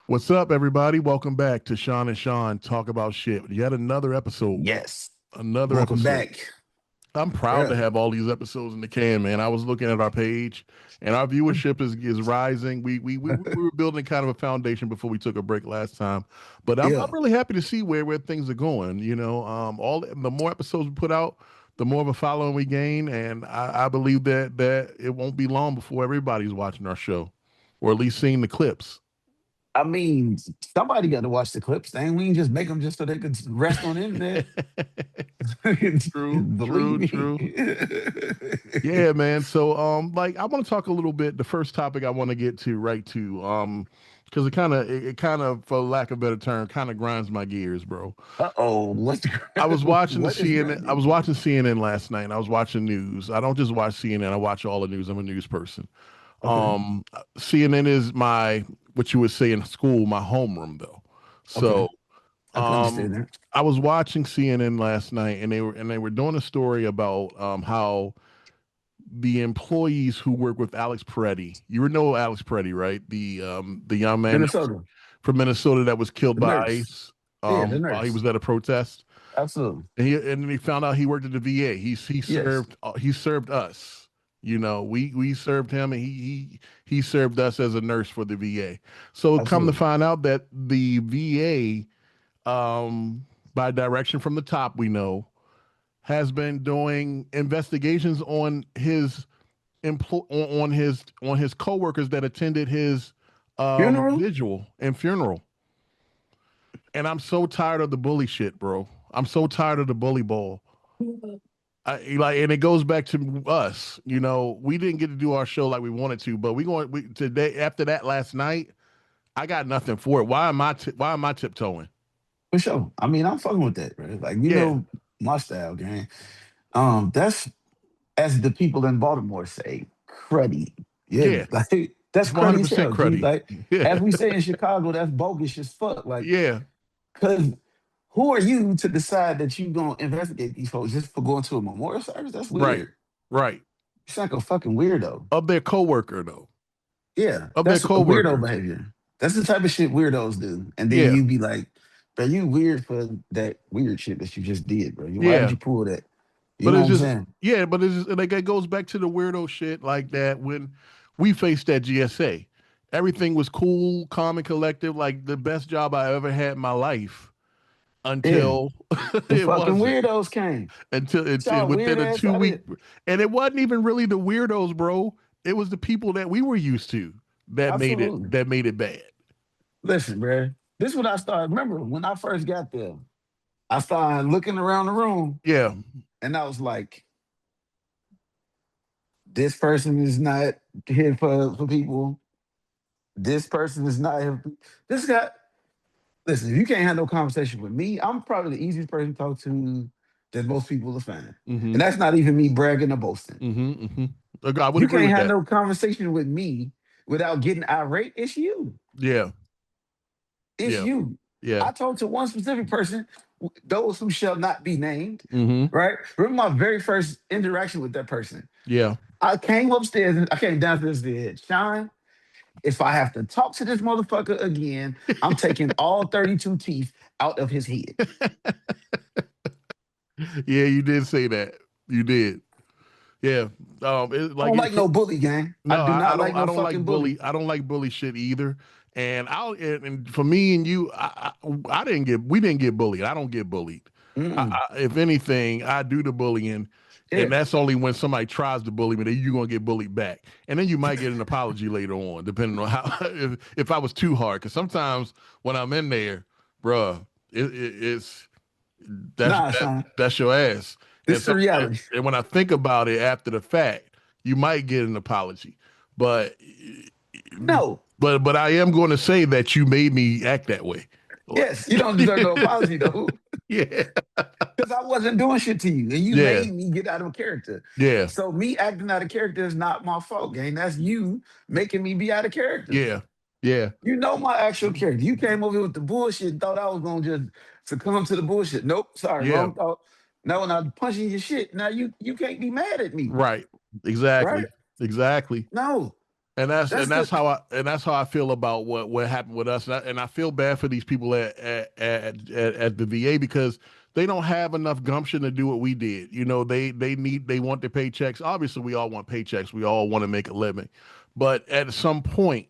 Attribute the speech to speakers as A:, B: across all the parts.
A: What's up, everybody? Welcome back to Sean and Sean Talk About Shit. Yet another episode.
B: Yes.
A: Another
B: Welcome
A: episode.
B: back.
A: I'm proud to
B: Yeah.
A: have all these episodes in the can, man. I was looking at our page, and our viewership is rising. We were building kind of a foundation before we took a break last time, but I'm
B: Yeah.
A: really happy to see where things are going. All the more episodes we put out, the more of a following we gain, and I believe that it won't be long before everybody's watching our show, or at least seeing the clips.
B: I mean, somebody got to watch the clips, thing. We can just make them just so they could rest on the internet.
A: True,
B: Believe
A: true,
B: me.
A: true. Yeah, man. So, I want to talk a little bit. The first topic I want to get to, right to, because it kind of, for lack of a better term, kind of grinds my gears, bro.
B: Uh-oh.
A: I was watching the
B: What is
A: CNN. I
B: grinding
A: was
B: you?
A: watching CNN last night. And I was watching news. I don't just watch CNN. I watch all the news. I'm a news person.
B: Okay.
A: CNN is my, what you would say in school, my homeroom, though.
B: Okay.
A: So,
B: I can understand
A: um,
B: that.
A: I was watching CNN last night, and they were doing a story about how the employees who work with Alex Peretti. You know Alex Peretti, right? The young man that was
B: Minnesota.
A: from Minnesota that was killed
B: The
A: by
B: nurse.
A: ICE
B: Yeah, the
A: while he
B: nurse.
A: was at a protest.
B: Absolutely.
A: And then he found out he worked at the VA.
B: Yes.
A: He served us. We served him, and he served us as a nurse for the VA. So come to
B: Absolutely.
A: find out that the VA, by direction from the top, we know, has been doing investigations on his on his coworkers that attended his
B: Funeral?
A: vigil and funeral. And I'm so tired of the bully shit, bro. I'm so tired of the bully ball. And it goes back to us. We didn't get to do our show like we wanted to, but today after that last night. I got nothing for it. Why am I tiptoeing?
B: For sure. I mean, I'm fucking with that, right? Like,
A: Yeah,
B: my style, gang. That's as the people in Baltimore say, cruddy. Yeah,
A: yeah,
B: like that's
A: it's 100
B: cruddy as
A: percent
B: hell, G.
A: cruddy.
B: Like
A: Yeah,
B: as we say in Chicago, that's bogus as fuck. Like,
A: yeah,
B: cause who are you to decide that you gonna investigate these folks just for going to a memorial service? That's
A: right,
B: weird.
A: right.
B: It's like a fucking weirdo.
A: Of their coworker though,
B: Yeah,
A: of their
B: that's a weirdo
A: coworker.
B: behavior. That's the type of shit weirdos do. And then
A: Yeah,
B: you be like, bro, you weird for that weird shit that you just did, bro. Why did
A: yeah.
B: you pull that? You
A: But
B: know what
A: it's
B: I'm
A: just
B: saying?
A: yeah, but it's just, like it goes back to the weirdo shit like that when we faced that GSA. Everything was cool, calm, and collective, like the best job I ever had in my life
B: Yeah.
A: until
B: The
A: it
B: fucking
A: wasn't.
B: weirdos came.
A: Until
B: Get
A: it
B: y'all weird
A: within a
B: ass
A: two
B: out of
A: week,
B: here.
A: and it wasn't even really the weirdos, bro. It was the people that we were used to
B: Absolutely.
A: that made it bad.
B: Listen, bro. This is what I started. Remember when I first got there, I started looking around the room
A: Yeah,
B: and I was like, this person is not here for people. This person is not here. This guy, listen, if you can't have no conversation with me, I'm probably the easiest person to talk to that most people will find.
A: mm-hmm,
B: And that's not even me bragging or boasting.
A: mm-hmm, mm-hmm. I would
B: You
A: agree
B: can't
A: with
B: have
A: that.
B: no conversation with me without getting irate. It's you.
A: Yeah,
B: It's
A: yeah,
B: you.
A: yeah,
B: I talked to one specific person, those who shall not be named,
A: mm-hmm,
B: right? Remember my very first interaction with that person.
A: yeah.
B: I came upstairs and I came downstairs and said, Sean, if I have to talk to this motherfucker again, I'm taking all 32 teeth out of his head.
A: Yeah, you did say that. You did. Yeah. It,
B: I
A: like
B: don't
A: it,
B: like
A: for,
B: no bully gang. I
A: no,
B: do not like
A: I
B: no
A: don't like
B: fucking
A: bully.
B: bully.
A: I don't like bully shit either. And for me and you, I didn't get we didn't get bullied. I don't get bullied.
B: Mm-mm.
A: If anything, I do the bullying, and
B: Yeah.
A: that's only when somebody tries to bully me that you're gonna get bullied back, and then you might get an apology later on, depending on how if I was too hard. Because sometimes when I'm in there, bruh, it's
B: Nah, Sean.
A: that's your ass.
B: This
A: And
B: is the
A: some
B: reality.
A: and when I think about it after the fact, you might get an apology, but
B: No.
A: but I am going to say that you made me act that way.
B: Yes, you don't deserve no apology though.
A: Yeah,
B: Because I wasn't doing shit to you, and you
A: yeah,
B: made me get out of character.
A: yeah,
B: So me acting out of character is not my fault, gang. That's you making me be out of character.
A: yeah, yeah,
B: You know my actual character. You came over here with the bullshit and thought I was gonna just succumb to the bullshit. Nope, sorry,
A: yeah.
B: wrong thought. Now when I'm punching your shit, now you can't be mad at me,
A: Right.
B: right?
A: Exactly. Exactly.
B: No. That's the
A: that's how I feel about what happened with us, and I feel bad for these people at the VA because they don't have enough gumption to do what we did. You know, they want their paychecks. Obviously, we all want paychecks. We all want to make a living, but at some point,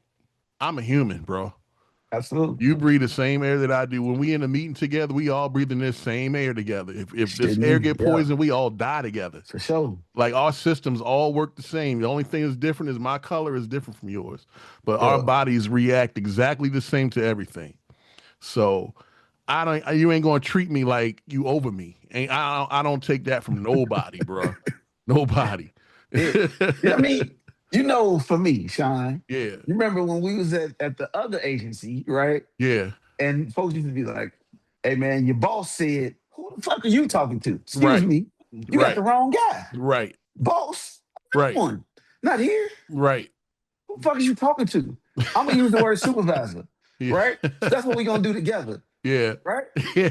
A: I'm a human, bro.
B: absolutely
A: You breathe the same air that I do. When we in a meeting together, we all breathing this same air together. If this
B: shit
A: air
B: me.
A: get
B: Yeah,
A: poisoned, we all die together.
B: for sure.
A: Like our systems all work the same. The only thing that's different is my color is different from yours, but our
B: Yeah,
A: bodies react exactly the same to everything. So I don't. You ain't gonna treat me like you over me. And I don't take that from nobody, bro. Nobody.
B: it. Yeah, I mean, for me, Sean,
A: Yeah.
B: you remember when we was at the other agency, right?
A: Yeah.
B: And folks used to be like, "Hey, man, your boss said, who the fuck are you talking to? Excuse
A: Right.
B: me, you got
A: Right.
B: the wrong guy,
A: Right.
B: boss. I'm
A: Right.
B: one, not here.
A: Right.
B: Who the fuck is you talking to? I'm gonna use the word supervisor,
A: Yeah.
B: right? That's what we gonna do together,
A: Yeah.
B: right?
A: Yeah.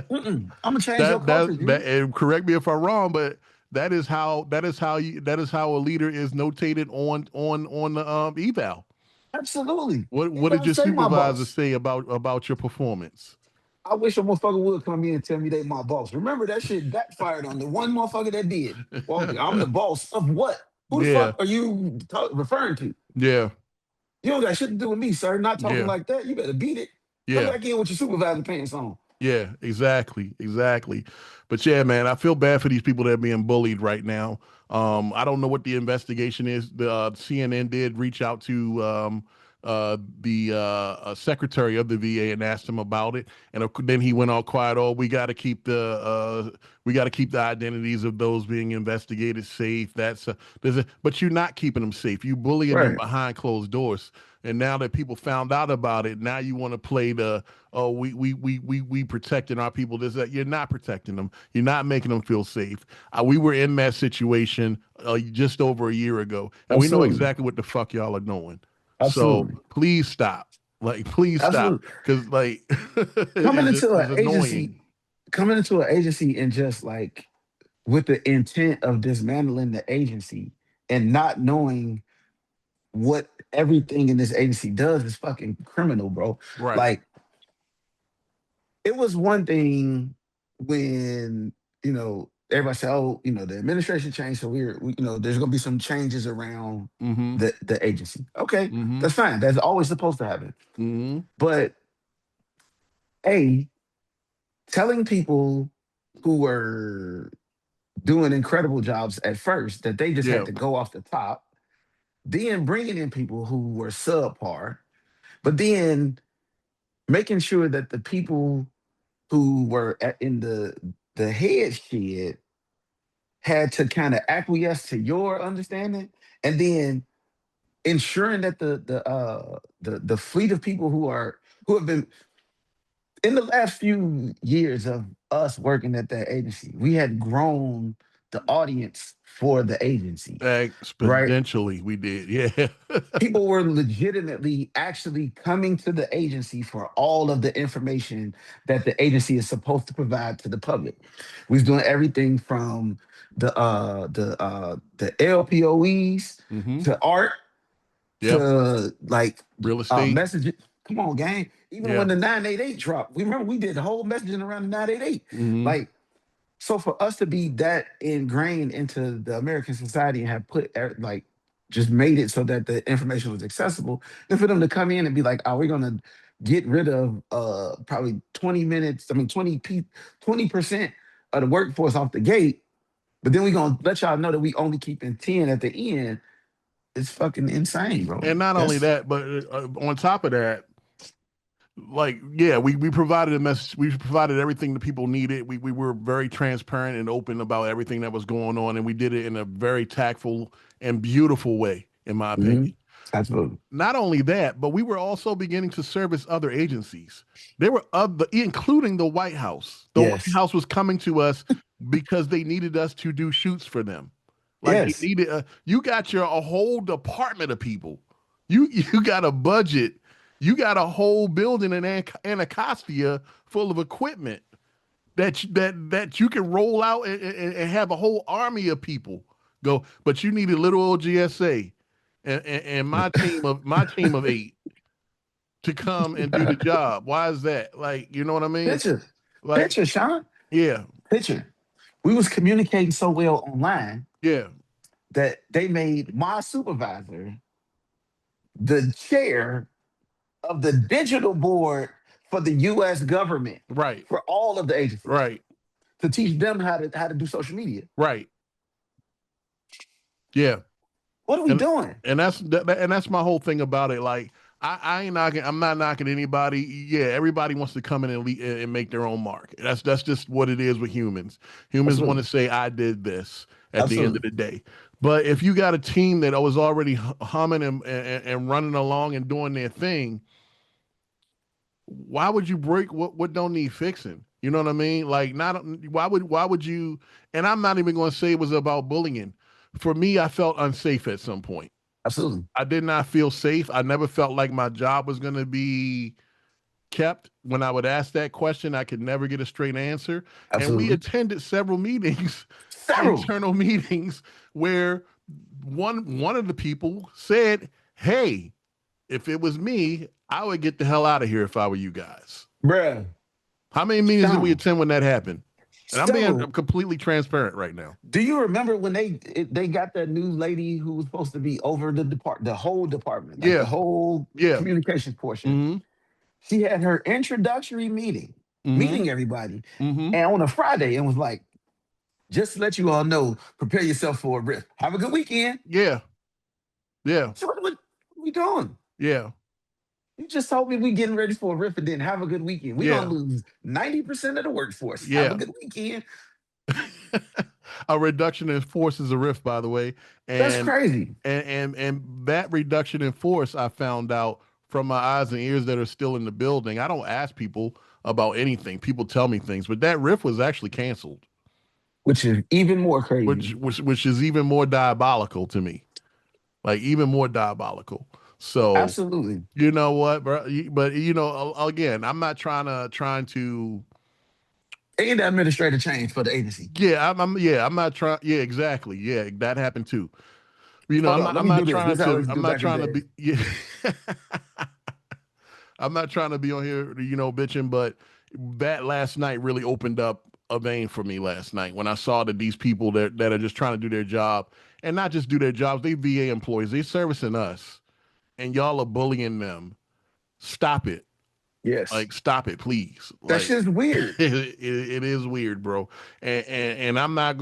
B: I'm gonna change your culture,
A: That
B: dude.
A: and correct me if I'm wrong, but that is how a leader is notated on the eval.
B: Absolutely. You
A: What did
B: don't
A: your
B: say my
A: supervisor
B: boss.
A: say about your performance?
B: I wish a motherfucker would come in and tell me they my boss. Remember that shit backfired on the one motherfucker that did. Well, I'm the boss of what? Who the
A: Yeah.
B: fuck are you referring to?
A: Yeah.
B: You don't got shit to do with me, sir. Not talking
A: Yeah.
B: like that. You better beat it. Come
A: Yeah.
B: back in with your supervisor pants on.
A: Yeah, exactly, exactly. But yeah, man, I feel bad for these people that are being bullied right now. I don't know what the investigation is. The CNN did reach out to the secretary of the VA and asked him about it, and then he went all quiet. Oh, we got to keep the identities of those being investigated safe. But you're not keeping them safe. You bullying them
B: Right.
A: behind closed doors. And now that people found out about it, now you want to play the oh we protecting our people. This that you're not protecting them. You're not making them feel safe. We were in that situation just over a year ago, and we know
B: Absolutely.
A: exactly what the fuck y'all are doing. So
B: Absolutely.
A: please stop. Like please stop,
B: Absolutely.
A: because like
B: Coming into an
A: it's
B: agency,
A: annoying.
B: coming into an agency and just like with the intent of dismantling the agency and not knowing what everything in this agency does is fucking criminal, bro.
A: Right.
B: Like it was one thing when everybody said, "Oh, the administration changed, so there's gonna be some changes around
A: Mm-hmm.
B: the agency." Okay,
A: Mm-hmm.
B: that's fine. That's always supposed to happen.
A: Mm-hmm.
B: But a telling people who were doing incredible jobs at first that they just had
A: Yeah.
B: to go off the top, then bringing in people who were subpar, but then making sure that the people who were in the head shed had to kind of acquiesce to your understanding, and then ensuring that the fleet of people who have been in the last few years of us working at that agency, we had grown the audience for the agency, right?
A: Exponentially, we did. Yeah.
B: People were legitimately actually coming to the agency for all of the information that the agency is supposed to provide to the public. We was doing everything from the LPOEs
A: Mm-hmm.
B: to art
A: Yeah.
B: to like
A: Real estate.
B: messages. Come on, gang. Even
A: Yeah.
B: when the 988 dropped, we remember we did the whole messaging around the 988.
A: Mm-hmm.
B: Like, so for us to be that ingrained into the American society and have put like just made it so that the information was accessible, then for them to come in and be like, "Oh, we're gonna get rid of probably 20 minutes, I mean 20% of the workforce off the gate, but then we're gonna let y'all know that we only keeping 10 at the end." It's fucking insane, bro.
A: And not only
B: That's
A: that, but on top of that, like yeah, we provided a message. We provided everything the people needed. We were very transparent and open about everything that was going on, and we did it in a very tactful and beautiful way, in my
B: mhm,
A: opinion.
B: absolutely.
A: Not only that, but we were also beginning to service other agencies. There were other, including the White House. The White
B: Yes.
A: House was coming to us because they needed us to do shoots for them. Like they
B: Yes.
A: needed you got your a whole department of people. You got a budget. You got a whole building in Anacostia full of equipment that you can roll out and have a whole army of people go. But you needed little old GSA, and my team of 8 to come and do the job. Why is that? Like, you know what I mean?
B: Picture,
A: Like,
B: picture, Sean,
A: yeah,
B: picture. We was communicating so well online
A: yeah,
B: that they made my supervisor the chair of the digital board for the U.S. government
A: right,
B: for all of the agencies
A: right,
B: to teach them how to do social media.
A: right, yeah.
B: What are we
A: and
B: doing?
A: and that's my whole thing about it. Like, I ain't knocking. I'm not knocking anybody. Yeah, everybody wants to come in and make their own mark. That's just what it is with humans. Humans want to
B: Absolutely,
A: say, "I did this" at the end of
B: absolutely,
A: the day. But if you got a team that was already humming and running along and doing their thing, why would you break what don't need fixing? You know what I mean? Like, not why would you? And I'm not even going to say it was about bullying. For me, I felt unsafe at some point.
B: absolutely,
A: I did not feel safe. I never felt like my job was going to be kept. When I would ask that question, I could never get a straight answer. And we
B: absolutely.
A: attended several meetings,
B: Several,
A: internal meetings, where one of the people said, "Hey, if it was me, I would get the hell out of here if I were you guys."
B: bruh,
A: How many meetings did we
B: Sean,
A: attend when that happened? And I'm being
B: several.
A: completely transparent right now.
B: Do you remember when they got that new lady who was supposed to be over the whole department, like the
A: Yeah,
B: whole
A: yeah.
B: communications portion?
A: Mm-hmm.
B: She had her introductory meeting,
A: Mm-hmm.
B: meeting everybody,
A: Mm-hmm.
B: and on a Friday, and was like, "Just to let you all know, prepare yourself for a riff. Have a good weekend."
A: Yeah, yeah,
B: So what are we doing?
A: yeah,
B: You just told me we getting ready for a riff and then have a good weekend. We're gonna
A: yeah,
B: lose 90% of the workforce. Have a
A: yeah.
B: good weekend.
A: A reduction in force is a rift, by the way,
B: That's
A: and
B: crazy.
A: that reduction in force, I found out from my eyes and ears that are still in the building. I don't ask people about anything. People tell me things, but that rift was actually canceled,
B: Which is even more
A: which
B: crazy.
A: which which is even more diabolical to me. Like, even more diabolical. So,
B: Absolutely.
A: you know what, bro? But, again, I'm not trying to.
B: And the administrative change for the agency.
A: Yeah, I'm not trying. Yeah, exactly. Yeah, that happened too.
B: Hold
A: I'm
B: on,
A: not.
B: let
A: I'm
B: me
A: not
B: do this.
A: trying
B: This is how I
A: to.
B: used to
A: I'm
B: do
A: not
B: back in
A: trying to
B: the
A: be.
B: day.
A: Yeah, I'm not trying to be on here, bitching. But that last night really opened up a vein for me last night when I saw that these people that are just trying to do their job, and not just do their jobs. They VA employees. They servicing us, and y'all are bullying them. Stop it.
B: Yes.
A: Like, stop it, please.
B: That
A: Like,
B: shit's weird.
A: it is weird, bro. And I'm not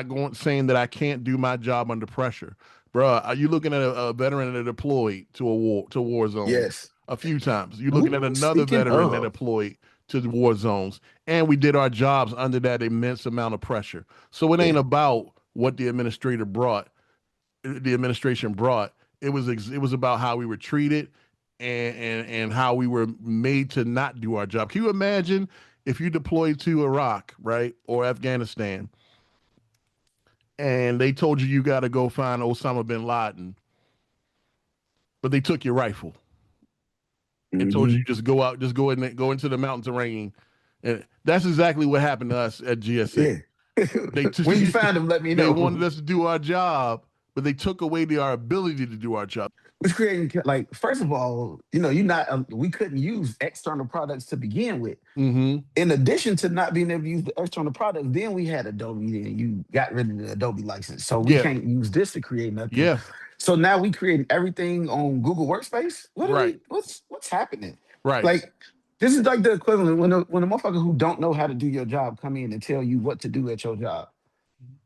A: going saying that I can't do my job under pressure, bro. Are you looking at a veteran that deployed to war zones
B: Yes.
A: a few times? You're looking at
B: Ooh,
A: another
B: speaking
A: veteran that
B: of,
A: deployed to the war zones, and we did our jobs under that immense amount of pressure. So it ain't
B: yeah.
A: about what the administration brought. It was about how we were treated, and how we were made to not do our job. Can you imagine if you deployed to Iraq, right, or Afghanistan, and they told you got to go find Osama bin Laden, but they took your rifle and told you
B: Hmm.
A: just go out, just go into the mountain terrain, and that's exactly what happened to us at GSA.
B: Yeah.
A: They
B: When you
A: t-
B: find them, let me
A: they wanted
B: know.
A: us to do our job, but they took away our ability to do our job.
B: It's creating like first of all, you're not. We couldn't use external products to begin with.
A: Mm-hmm.
B: In addition to not being able to use the external products, then we had Adobe. Then you got rid of the Adobe license, so we
A: Yeah.
B: can't use this to create nothing.
A: Yeah.
B: So now we creating everything on Google Workspace. What are
A: Right.
B: we? What's happening?
A: Right.
B: Like this is like the equivalent when a motherfucker who don't know how to do your job come in and tell you what to do at your job.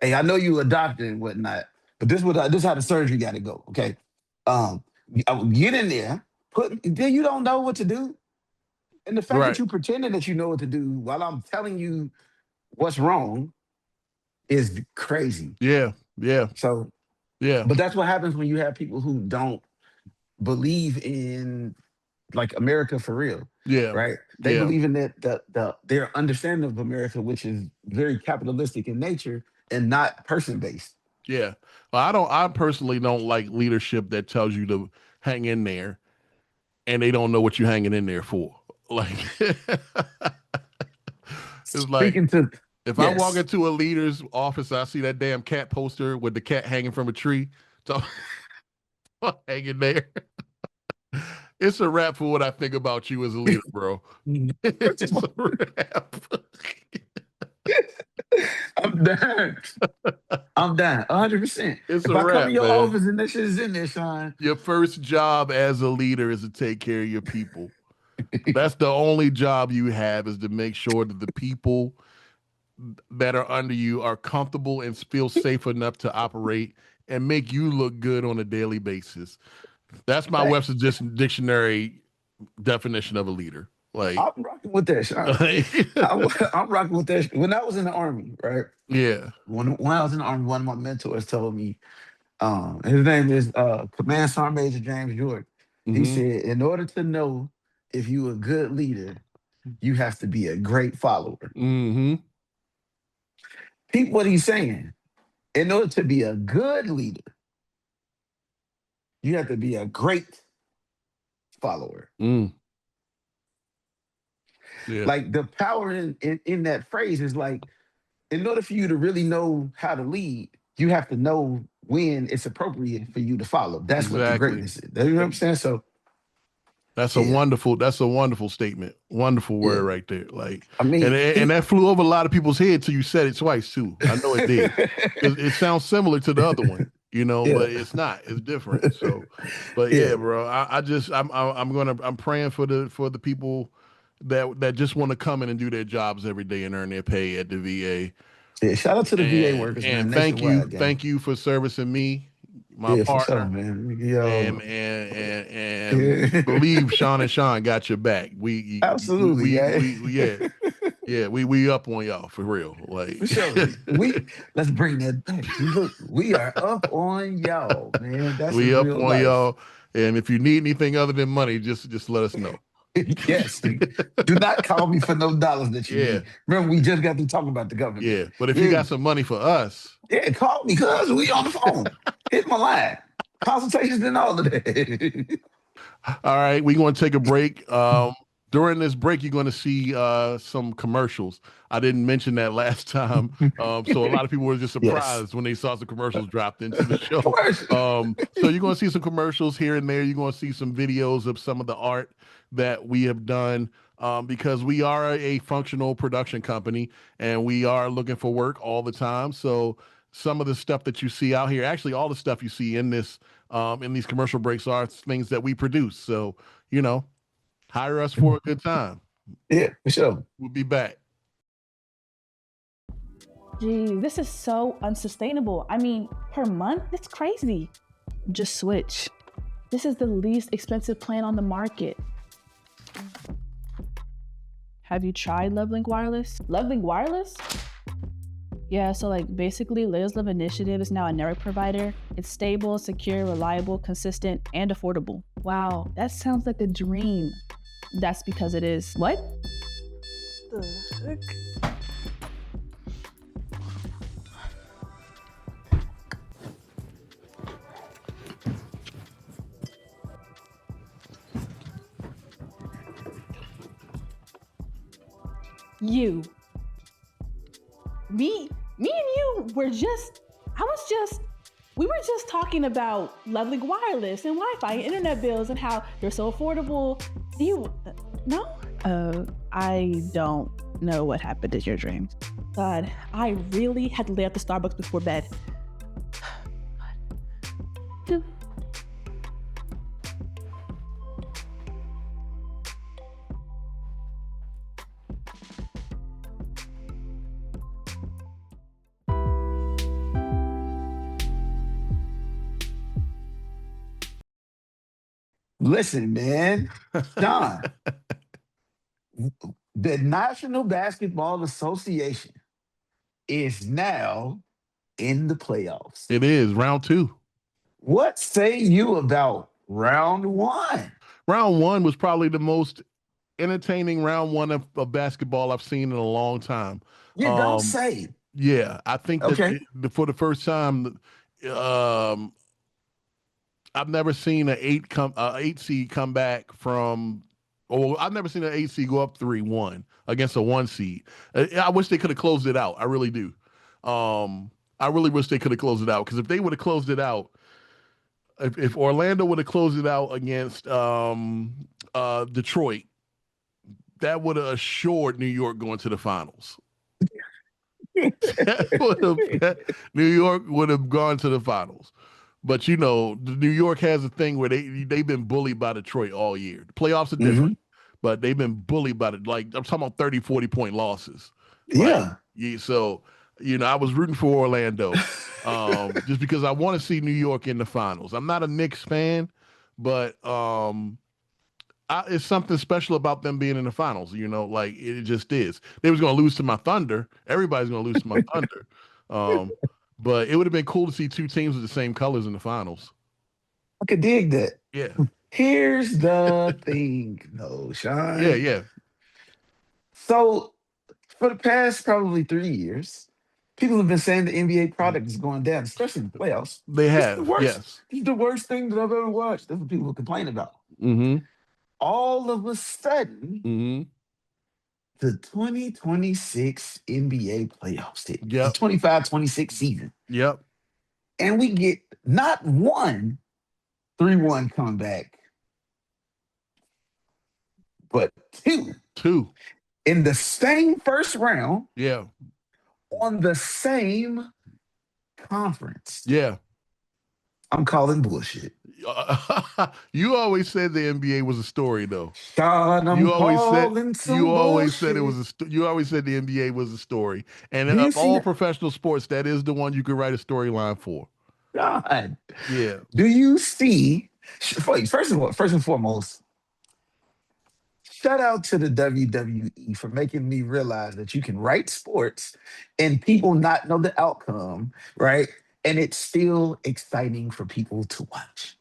B: Hey, I know you adopted and whatnot, but this is how the surgery got to go. Okay, I would get in there, put then you don't know what to do, and the fact that
A: Right.
B: you pretending that you know what to do while I'm telling you what's wrong is crazy.
A: Yeah. Yeah.
B: So,
A: Yeah.
B: but that's what happens when you have people who don't believe in like America for real,
A: Yeah.
B: right? They
A: Yeah.
B: believe in that their understanding of America, which is very capitalistic in nature and not person based.
A: Yeah. Well, I personally don't like leadership that tells you to hang in there and they don't know what you're hanging in there for. Like, it's like,
B: Speaking to
A: if I walk
B: yes,
A: into a leader's office, I see that damn cat poster with the cat hanging from a tree. So hanging there. It's a wrap for what I think about you as a leader, bro.
B: First of
A: It's a
B: all,
A: wrap.
B: I'm done. I'm done. 100%.
A: It's
B: If
A: a
B: I come in
A: wrap,
B: your
A: man.
B: office and that shit is in there, Sean,
A: Your first job as a leader is to take care of your people. That's the only job you have, is to make sure that the people that are under you are comfortable and feel safe enough to operate and make you look good on a daily basis. That's my
B: hey,
A: Webster's Dictionary definition of a leader. Like,
B: I'm rocking with that, Sean. I'm rocking with that. When I was in the army, right?
A: yeah.
B: When I was in the army, one of my mentors told me, his name is Command Sergeant Major James Jordan. He
A: Mm-hmm.
B: said, in order to know if you a good leader, you have to be a great follower.
A: Mm-hmm.
B: Peep what he's saying. In order to be a good leader, you have to be a great follower.
A: Mm. Yeah.
B: Like the power in that phrase is like, in order for you to really know how to lead, you have to know when it's appropriate for you to follow. That's what the
A: Exactly.
B: greatness is. You know what I'm saying? So yeah,
A: That's a wonderful statement. Wonderful word
B: yeah.
A: right there. Like,
B: I mean,
A: and that flew over a lot of people's heads till you said it twice too. I know it did. Because it sounds similar to the other one,
B: yeah,
A: but it's not. It's different. So, but
B: yeah,
A: yeah, bro. I'm praying for the people that just want to come in and do their jobs every day and earn their pay at the VA.
B: yeah. Shout out to the VA workers, man,
A: And
B: nationwide, gang.
A: thank you for servicing me, my
B: Yeah, for sure,
A: partner,
B: man.
A: and
B: Yeah.
A: believe Sean and Sean got your back.
B: Absolutely, yeah.
A: Yeah, yeah, we up on y'all for real.
B: For
A: Like
B: sure. Let's bring that back. Look, we are up on y'all, man. That's
A: we
B: in
A: up
B: real
A: on
B: life.
A: y'all. And if you need anything other than money, just let us know.
B: Yes. Do not call me for no dollars that you
A: Yeah,
B: need. Remember, we just got to talking about the government.
A: yeah. But if you
B: Yeah,
A: got some money for us,
B: yeah, call me, cuz we on the phone. Hit my line. Consultations and all of that.
A: all right, we're going to take a break. During this break, you're going to see some commercials. I didn't mention that last time, so a lot of people were just
B: Yes.
A: surprised when they saw some commercials dropped into the show.
B: Commercial.
A: So you're going to see some commercials here and there. You're going to see some videos of some of the art that we have done, because we are a functional production company and we are looking for work all the time. So some of the stuff that you see out here, actually all the stuff you see in these commercial breaks, are things that we produce. So, you know, hire us for a good time.
B: Yeah, for sure.
A: We'll be back.
C: Geez, this is so unsustainable. I mean, per month, it's crazy. Just switch. This is the least expensive plan on the market. Have you tried Lovelink Wireless? Lovelink Wireless? Yeah, so like basically Liz Love Initiative is now a network provider. It's stable, secure, reliable, consistent, and affordable. Wow, that sounds like a dream. That's because it is. What? The heck? You. Me and you were just, we were just talking about Lovelink Wireless and Wi-Fi and internet bills and how they're so affordable. You, no? I don't know what happened to your dreams. God, I really had to lay out the Starbucks before bed.
B: Listen, man. John, the National Basketball Association is now in the playoffs.
A: It is round two.
B: What say you about round one?
A: Round one was probably the most entertaining round one of basketball I've seen in a long time.
B: You don't
A: Um,
B: say.
A: yeah, I think that
B: Okay.
A: for the first time, um, I've never seen an eight seed come back from. Or I've never seen an eight seed go up 3-1 against a one seed. I wish they could have closed it out. I really do. I really wish they could have closed it out, because if they would have closed it out, if Orlando would have closed it out against Detroit, that would have assured New York going to the finals. New York would have gone to the finals. But New York has a thing where they've been bullied by Detroit all year. The playoffs are different, but they've been bullied by it. Like I'm talking about 30, 40-point losses. Like,
B: Yeah.
A: so I was rooting for Orlando, just because I want to see New York in the finals. I'm not a Knicks fan, but it's something special about them being in the finals. Like it just is. They was going to lose to my Thunder. Everybody's going to lose to my Thunder. But it would have been cool to see two teams with the same colors in the finals.
B: I could dig that.
A: Yeah.
B: Here's the thing, though, Sean.
A: Yeah.
B: So for the past probably 3 years, people have been saying the NBA product is going down, especially in the playoffs.
A: They
B: It's
A: have.
B: the worst,
A: Yes.
B: It's the worst thing that I've ever watched. That's what people complain about.
A: Mm-hmm.
B: All of a sudden,
A: Mm-hmm.
B: the 2026 NBA playoffs hit.
A: Yep.
B: The 25-26 season.
A: Yep.
B: And we get not one 3-1 comeback, but two. In the same first round.
A: Yeah.
B: On the same conference.
A: Yeah.
B: I'm calling bullshit.
A: You always said the NBA was a story, though.
B: Sean, I'm calling some
A: you always
B: bullshit.
A: said it was you always said the NBA was a story, and of all professional sports, that is the one you could write a storyline for.
B: God,
A: yeah.
B: Do you see? First and foremost, shout out to the WWE for making me realize that you can write sports and people not know the outcome, right? And it's still exciting for people to watch.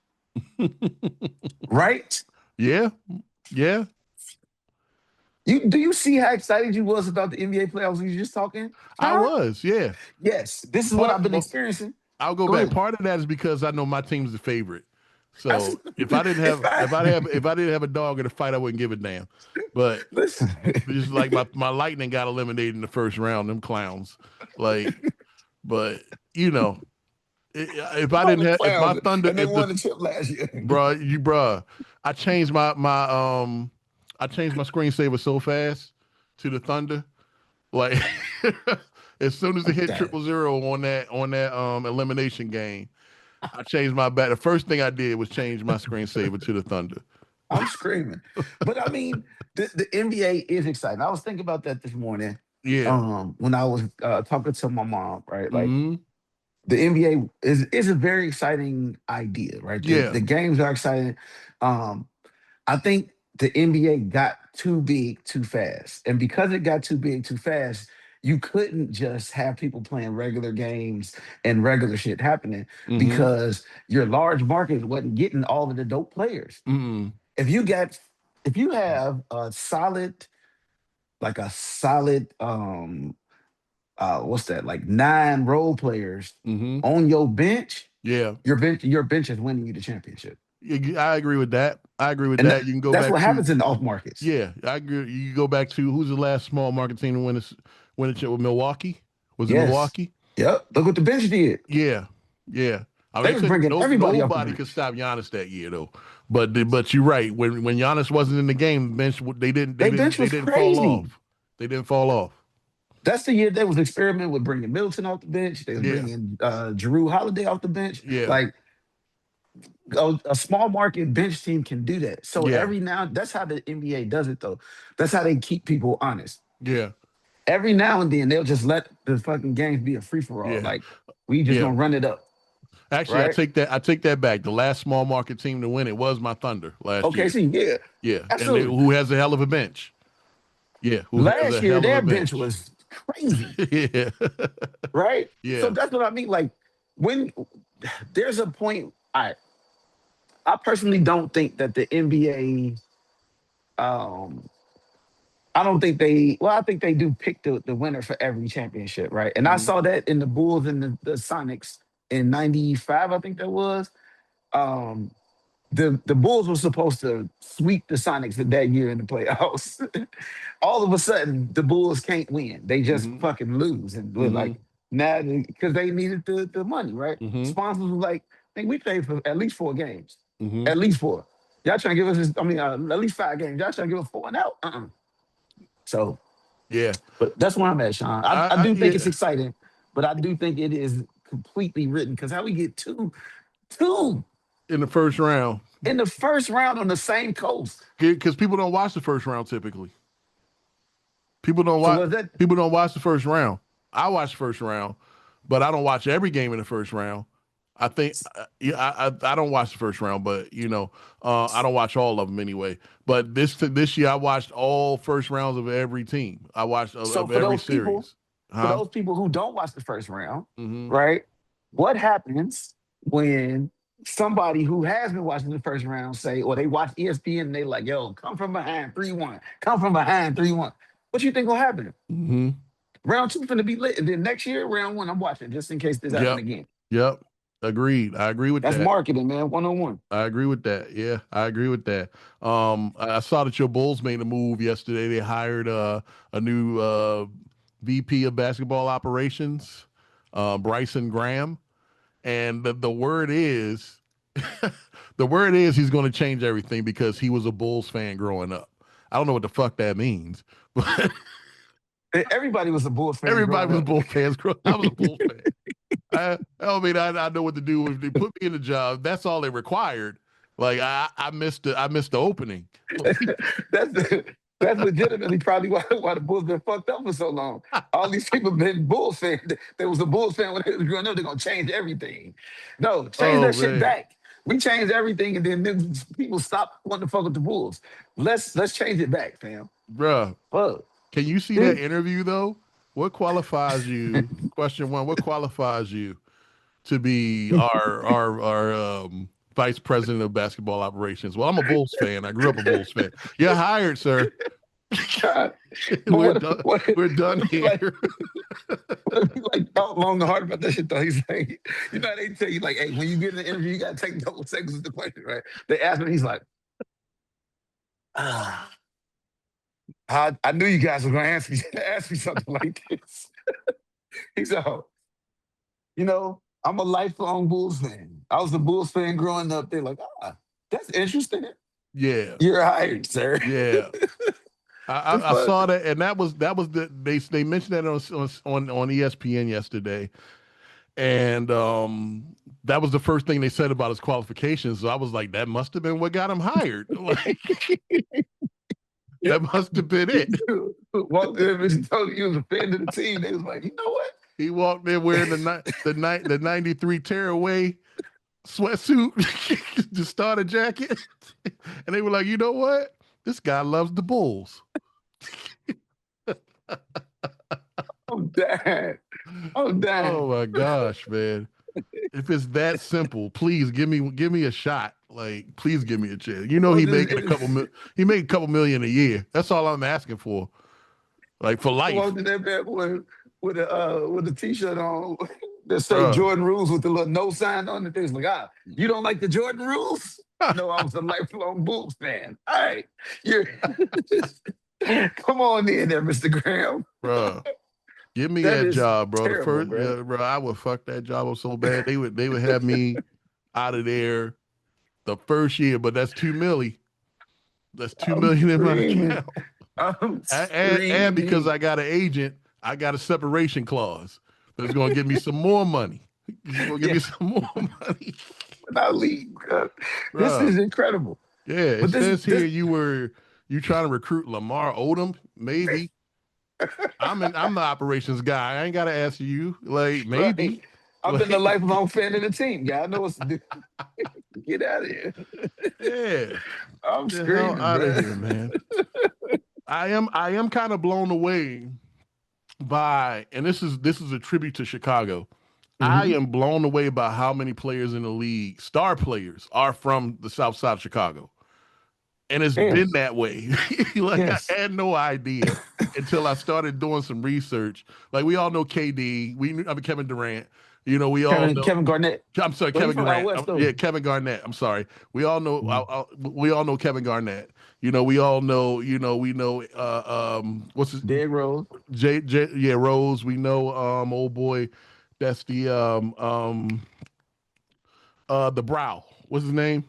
B: Right?
A: Yeah. Yeah.
B: Do you see how excited you was about the NBA playoffs when you were just talking?
A: I was, yeah.
B: Yes. This is what I've been experiencing.
A: I'll go back. Ahead. Part of that is because I know my team's the favorite. So if I didn't have a dog in the fight, I wouldn't give a damn. But
B: listen,
A: just like my Lightning got eliminated in the first round, them clowns. Like, but if I didn't have, if my Thunder,
B: and they won the chip last year,
A: bro, I changed my screensaver so fast to the Thunder, like as soon as it hit 000 on that elimination game, I changed my bat. The first thing I did was change my screensaver to the Thunder.
B: I'm screaming, but I mean, the NBA is exciting. I was thinking about that this morning.
A: Yeah.
B: When I was talking to my mom, right, like. Mm-hmm. The NBA is a very exciting idea, right? The games are exciting. I think the NBA got too big too fast. And because it got too big too fast, you couldn't just have people playing regular games and regular shit happening because your large market wasn't getting all of the dope players.
A: Mm-hmm.
B: If you have a solid what's that, like 9 role players on your bench, your bench is winning you the championship.
A: I agree with that. You can go
B: that's
A: back. That's
B: what happens in the off markets.
A: Yeah, I agree. You go back to who's the last small market team to win a chip with Milwaukee? Was it Milwaukee?
B: Yep. Look what the bench did.
A: Yeah. I
B: mean, they was bringing everybody up.
A: Nobody could stop Giannis that year though. But you're right. When Giannis wasn't in the game, the bench they didn't fall off. They didn't fall off.
B: That's the year they was experimenting with bringing Middleton off the bench. They was bringing Jrue Holiday off the bench.
A: Yeah.
B: Like a small market bench team can do that. So every now, that's how the NBA does it though. That's how they keep people honest.
A: Yeah.
B: Every now and then they'll just let the fucking games be a free for all. Yeah. Like we just gonna run it up.
A: Actually, right? I take that back. The last small market team to win it was my Thunder last year.
B: Okay, see,
A: yeah, absolutely. And who has a hell of a bench? Yeah,
B: last year their bench was crazy.
A: Yeah.
B: Right?
A: Yeah.
B: So that's what I mean. Like when there's a point, I personally don't think that the NBA I don't think I think they do pick the winner for every championship, right? And I saw that in the Bulls and the Sonics in 95, I think that was. The Bulls were supposed to sweep the Sonics that year in the playoffs. All of a sudden, the Bulls can't win. They just fucking lose. And we're like, nah, because they needed the money, right? Sponsors were like, think we played for at least 4 games.
A: Mm-hmm.
B: At least 4. Y'all trying to give us this, at least 5 games. Y'all trying to give us 4 and out. So,
A: Yeah.
B: but that's where I'm at, Sean. I do think it's
A: Yeah.
B: exciting, but I do think it is completely written because how we get two
A: In the first round.
B: in the first round on the same coast.
A: Because people don't watch the first round typically. People don't
B: So
A: watch.
B: was that
A: People don't watch the first round. I watch the first round, but I don't watch every game in the first round. I think, I don't watch the first round, but I don't watch all of them anyway. But this year, I watched all first rounds of every team. I watched
B: so
A: of every series.
B: for
A: Huh?
B: those people who don't watch the first round,
A: Mm-hmm.
B: right? What happens when somebody who has been watching the first round say, or they watch ESPN and they like, yo, come from behind 3-1, come from behind 3-1. What you think will happen?
A: Mm-hmm.
B: Round 2 finna be lit. And then next year, round 1, I'm watching just in case this happens
A: Yep.
B: again.
A: Yep. Agreed. I agree with
B: That's
A: that.
B: marketing, man. 101.
A: I agree with that. Yeah, I agree with that. I saw that your Bulls made a move yesterday. They hired a new VP of basketball operations, Bryson Graham, and the word is, the word is he's going to change everything because he was a Bulls fan growing up. I don't know what the fuck that means, but
B: Everybody was a Bulls fan.
A: everybody was
B: growing up.
A: Bulls fans growing up. I was a Bulls fan. I know what to do if they put me in the job. That's all they required. Like I missed the opening.
B: That's legitimately probably why the Bulls been fucked up for so long. All these people been Bulls fans. They was a Bulls fan when they was growing up. They're gonna change everything. No, change that shit back. We changed everything, and then people stop wanting to fuck with the Bulls. Let's change it back, fam.
A: Bruh.
B: Fuck.
A: Can you see that interview though? What qualifies you? Question one: what qualifies you to be our vice president of basketball operations? Well, I'm a Bulls fan. I grew up a Bulls fan. You're hired, sir.
B: God.
A: We're done here.
B: Like long and hard about that shit though. He's like, they tell you like, hey, when you get in the interview, you gotta take a couple seconds of the question, right? They ask him, he's like, I knew you guys were gonna ask me something like this. He's out. I'm a lifelong Bulls fan. I was a Bulls fan growing up. They're like, that's interesting.
A: Yeah.
B: You're hired, sir.
A: Yeah. I saw that, and that was they mentioned that on ESPN yesterday, and that was the first thing they said about his qualifications. So I was like, that must have been what got him hired. Like, that must have been it.
B: Walked in and told you he was a fan of the team. They was like, you know what?
A: He walked in wearing the 93 tearaway sweatsuit, the starter jacket, and they were like, you know what? This guy loves the Bulls.
B: I'm dead.
A: Oh my gosh, man. If it's that simple, please give me a shot. Like, please give me a chance. He making he make a couple million a year. That's all I'm asking for. Like, for life.
B: Walked in that bad boy with a t-shirt on that say Jordan Rules with the little no sign on it. They was like, you don't like the Jordan Rules? No, I was a lifelong Bulls fan. All right. Come on in there, Mr. Graham.
A: Bro. Give me that job, bro.
B: Terrible,
A: bro, I would fuck that job up so bad. They would have me out of there the first year, but that's $2 million. That's $2 million in my account. And because I got an agent, I got a separation clause that's going to give me some more money. He's going to give me some more money.
B: When I leave, this is incredible.
A: Yeah, it says here you trying to recruit Lamar Odom, maybe. I'm the operations guy. I ain't gotta ask you. Like, maybe.
B: Right. I've been a lifelong fan of the team. Yeah, I know what's to do. Get out of here.
A: Yeah.
B: I'm screaming
A: out of here, man. I am kind of blown away by, and this is a tribute to Chicago. Mm-hmm. I am blown away by how many players in the league, star players, are from the South Side of Chicago. And it's been that way. I had no idea until I started doing some research. Like, we all know KD. Kevin Durant. We all know
B: Kevin Garnett.
A: I'm sorry, Kevin Garnett. Kevin Garnett. I'm sorry. We all know. Mm-hmm. We all know Kevin Garnett. We all know. We know. What's his?
B: Derrick Rose.
A: Rose. We know. Old boy. That's the The Brow. What's his name?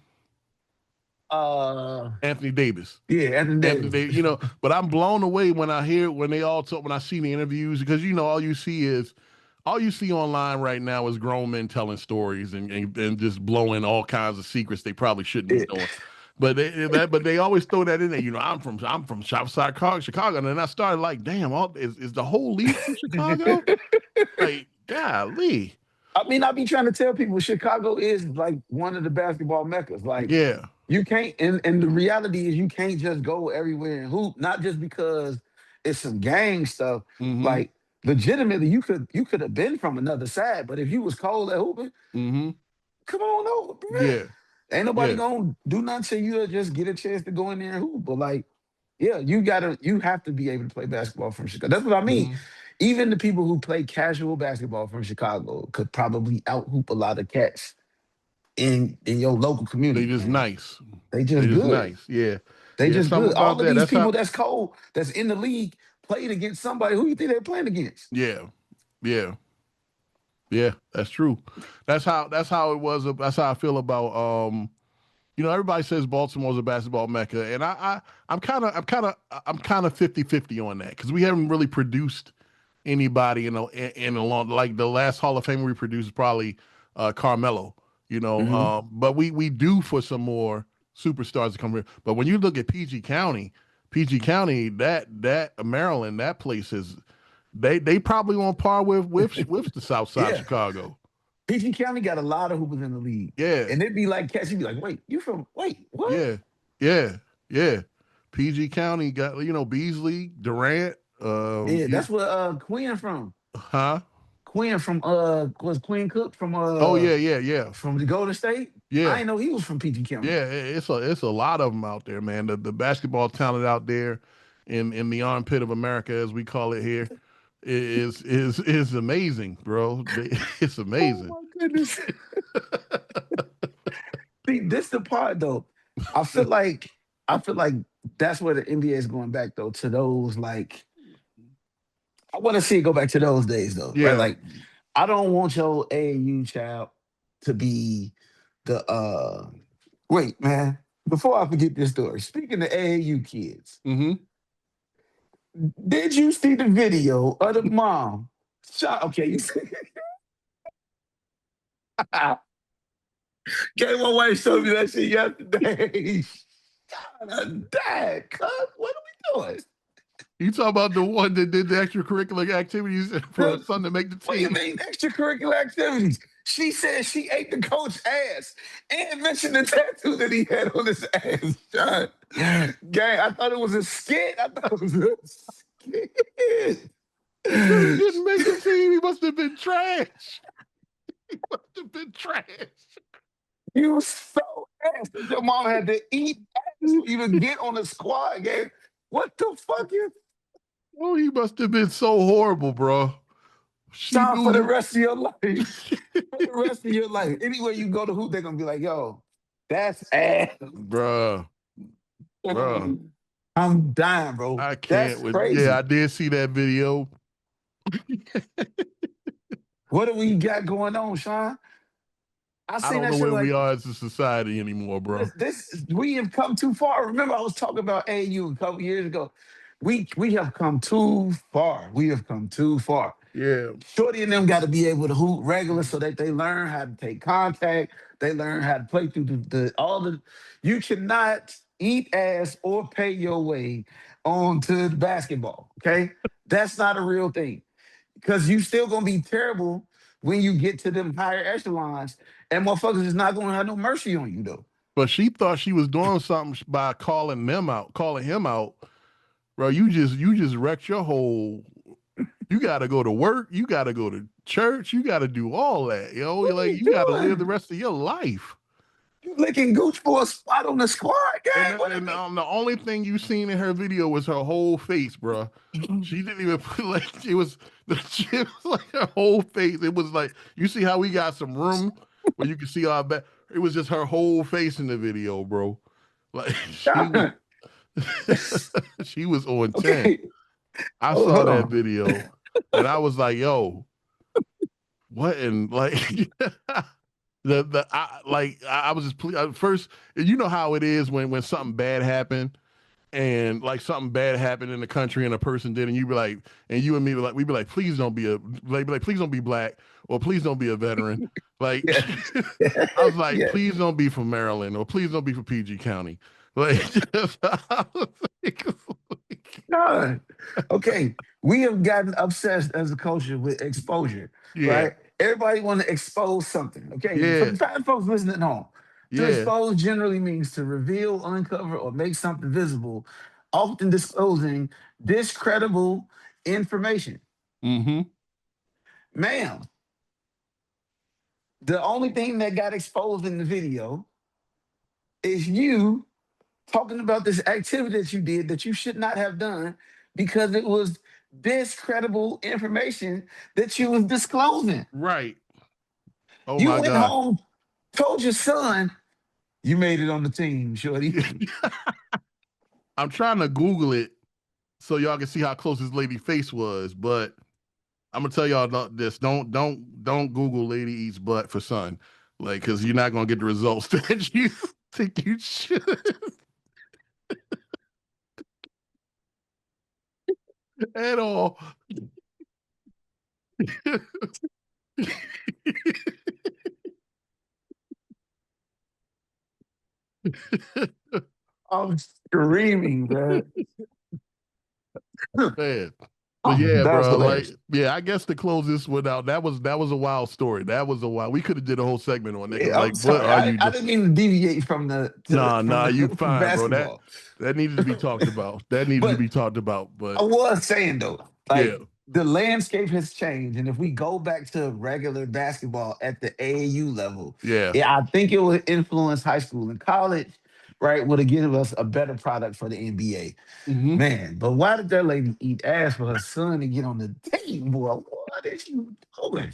B: Uh,
A: Anthony Davis.
B: yeah, Anthony
A: Anthony
B: Davis.
A: Davis. But I'm blown away when I hear when they all talk when I see the interviews because all you see online right now is grown men telling stories and just blowing all kinds of secrets they probably shouldn't be doing. But they always throw that in there. I'm from Southside Chicago, and then I started like, damn, is the whole league from Chicago? Like, golly,
B: I mean, I be trying to tell people Chicago is like one of the basketball meccas. Like
A: yeah,
B: you can't, and the reality is you can't just go everywhere and hoop. Not just because it's some gang stuff.
A: mm-hmm,
B: Like legitimately, you could have been from another side, but if you was cold at hooping,
A: mm-hmm,
B: come on over, bro.
A: yeah,
B: Ain't nobody
A: yeah,
B: gonna do nothing to you. Just get a chance to go in there and hoop. But like, yeah, you have to be able to play basketball from Chicago. That's what I mean.
A: mm-hmm.
B: Even the people who play casual basketball from Chicago could probably out hoop a lot of cats in your local
A: They
B: community,
A: just
B: man.
A: nice.
B: They
A: They
B: just
A: just
B: good.
A: nice. Yeah,
B: They
A: yeah.
B: just
A: Something
B: good. All
A: about
B: of
A: that.
B: these
A: That's
B: people
A: how.
B: that's cold, that's in the league, played against somebody. Who you think they're playing against?
A: Yeah, yeah. Yeah, that's true. That's how it was. That's how I feel about everybody says Baltimore's a basketball mecca, and I'm kind of 50-50 on that because we haven't really produced anybody in a long like the last Hall of Famer we produced is probably Carmelo,
B: Hmm.
A: but we do for some more superstars to come here. But when you look at PG County, that Maryland, that place is they probably on par with the South Side of
B: Yeah.
A: Chicago.
B: PG County got a lot of hoopers in the league.
A: Yeah,
B: And it'd be like cats, you'd be like, wait, you from what?
A: yeah, yeah, yeah. PG County got Beasley, Durant,
B: Yeah, that's where Quinn from.
A: huh?
B: Quinn from was Quinn Cook
A: Oh yeah, yeah, yeah,
B: from the Golden State. I
A: yeah,
B: didn't know he was from PG County.
A: yeah. It's a lot of them out there, man. The basketball talent out there in the armpit of America, as we call it here, is amazing, bro. It's
B: Oh
A: amazing.
B: my goodness. See, this the part though. I feel like I feel like that's where the NBA is going back though to those like I want to see it go back to those days though, right?
A: Yeah.
B: Like I don't want your AAU child to be the wait, man. Before I forget this story, speaking of AAU kids,
A: Mm-hmm.
B: did you see the video of the mom? Okay, you see. Okay, my wife showed me that shit yesterday. God, Dad, cuz, what are we doing?
A: You talk about the one that did the extracurricular activities for her
B: The-
A: son to make the
B: what do you
A: team.
B: mean extracurricular activities? She said she ate the coach ass and mentioned the tattoo that he had on his ass. John. Gang, I thought it was a skit. I thought it was a skit.
A: He said he didn't make the team. He must have been trash. He must have been trash.
B: You was so ass that your mom had to eat ass for you to get on the squad game. What the fuck is
A: Oh, he must have been so horrible, bro. She
B: time for the
A: knew.
B: rest of your life? For the rest of your life. Anywhere you go to hoop, they're gonna be like, yo, that's ass.
A: Bruh, bruh.
B: I'm dying, bro.
A: I
B: That's
A: can't with yeah,
B: crazy.
A: I did see that video.
B: What do we got going on, Sean? I
A: I
B: seen
A: don't
B: that
A: know
B: shit
A: where we
B: like
A: are as a society anymore, bro.
B: we have come too far. Remember, I was talking about AU a couple years ago. We have come too far. We have come too far.
A: Yeah.
B: Shorty and them got to be able to hoop regular so that they learn how to take contact. They learn how to play through the all the. You cannot eat ass or pay your way onto the basketball. Okay, that's not a real thing because you still gonna be terrible when you get to them higher echelons, and motherfuckers is not gonna have no mercy on you though.
A: But she thought she was doing something by calling him out. Bro, you just wrecked your whole. You got to go to work. You got to go to church. You got to do all that.
B: What are
A: Like
B: you
A: you got to live the
B: doing?
A: rest of your life.
B: You licking gooch for a spot on the squad
A: And
B: game? What
A: and
B: do
A: the only thing you seen in her video was her whole face, bro.
B: you mean?
A: She didn't even put like it was the shit was like her whole face. It was like you see how we got some room where you can see our back. It was just her whole face in the video, bro. Like she was she was on 10.
B: Okay.
A: I
B: Oh,
A: saw
B: hold
A: that
B: on.
A: video and I was like, yo, what and like I was just first. You know how it is when something bad happened, and like something bad happened in the country and a person did, and you be like, and you and me were like, we'd be like, please don't be please don't be black, or please don't be a veteran. Like,
B: Yeah.
A: I was like,
B: Yeah.
A: please don't be from Maryland, or please don't be from PG County. Like, I was like,
B: God. Okay. We have gotten obsessed as a culture with exposure,
A: yeah,
B: right? Everybody want to expose something. Okay. For
A: yeah,
B: the fine folks listening at home, to
A: yeah.
B: expose generally means to reveal, uncover, or make something visible, often disclosing discreditable information.
A: Mm-hmm.
B: Ma'am, the only thing that got exposed in the video is you talking about this activity that you did that you should not have done because it was discreditable information that you was disclosing.
A: Right. Oh
B: You
A: my
B: went
A: God.
B: home, told your son you made it on the team, shorty.
A: I'm trying to Google it so y'all can see how close this lady face was, but I'm gonna tell y'all this: don't Google "lady eats butt" for son, like, because you're not gonna get the results that you think you should at all.
B: I'm screaming, bro.
A: Man. But
B: Oh,
A: yeah,
B: that was
A: bro, like,
B: hilarious.
A: yeah, I guess to close this one out, that was a wild story. That was a wild. We could have did a whole segment on that because,
B: Yeah,
A: like,
B: I'm
A: what
B: sorry.
A: are
B: I,
A: you
B: I
A: doing?
B: didn't mean to deviate from the
A: Nah,
B: from
A: nah, you
B: from
A: fine, bro. That
B: basketball.
A: that needed to be talked about. That needed to
B: But
A: be talked about.
B: I
A: But
B: was saying though,
A: yeah,
B: like the landscape has changed, and if we go back to regular basketball at the AAU level,
A: yeah.
B: yeah, I think it would influence high school and college, right? Would have given us a better product for the NBA,
A: Hmm.
B: man. But why did that lady eat ass for her son to get on the team, boy? What is you doing?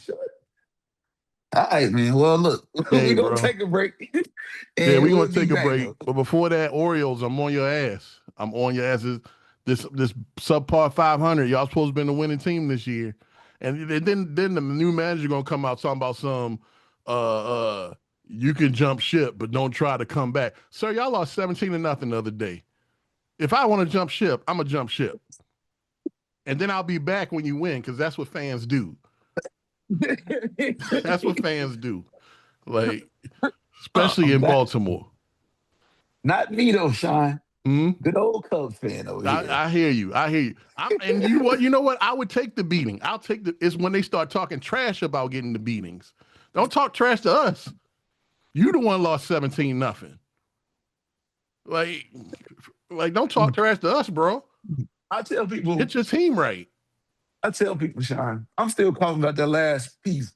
B: All right, man. Well, look,
A: Hey,
B: we're gonna
A: bro.
B: take a break,
A: Yeah,
B: and
A: we're gonna
B: we'll be
A: take a
B: back
A: break.
B: though.
A: But before that, Orioles, I'm on your ass. I'm on your ass. This subpar 500. Y'all supposed to be the winning team this year, and then the new manager gonna come out talking about some you can jump ship, but don't try to come back. Sir, y'all lost 17-0 the other day. If I want to jump ship, I'm gonna jump ship, and then I'll be back when you win because that's what fans do. That's what fans do. Like, especially
B: I'm
A: in
B: back.
A: Baltimore.
B: Not me though, Sean.
A: Hmm.
B: Good old Cubs fan over here.
A: I hear you. I hear you. And you what? You know what? I would take the beating. I'll take the. It's when they start talking trash about getting the beatings. Don't talk trash to us. You the one lost 17-0. Like, like don't talk trash to us, bro.
B: I tell people,
A: Get your team right.
B: Sean, I'm still calling about that last piece,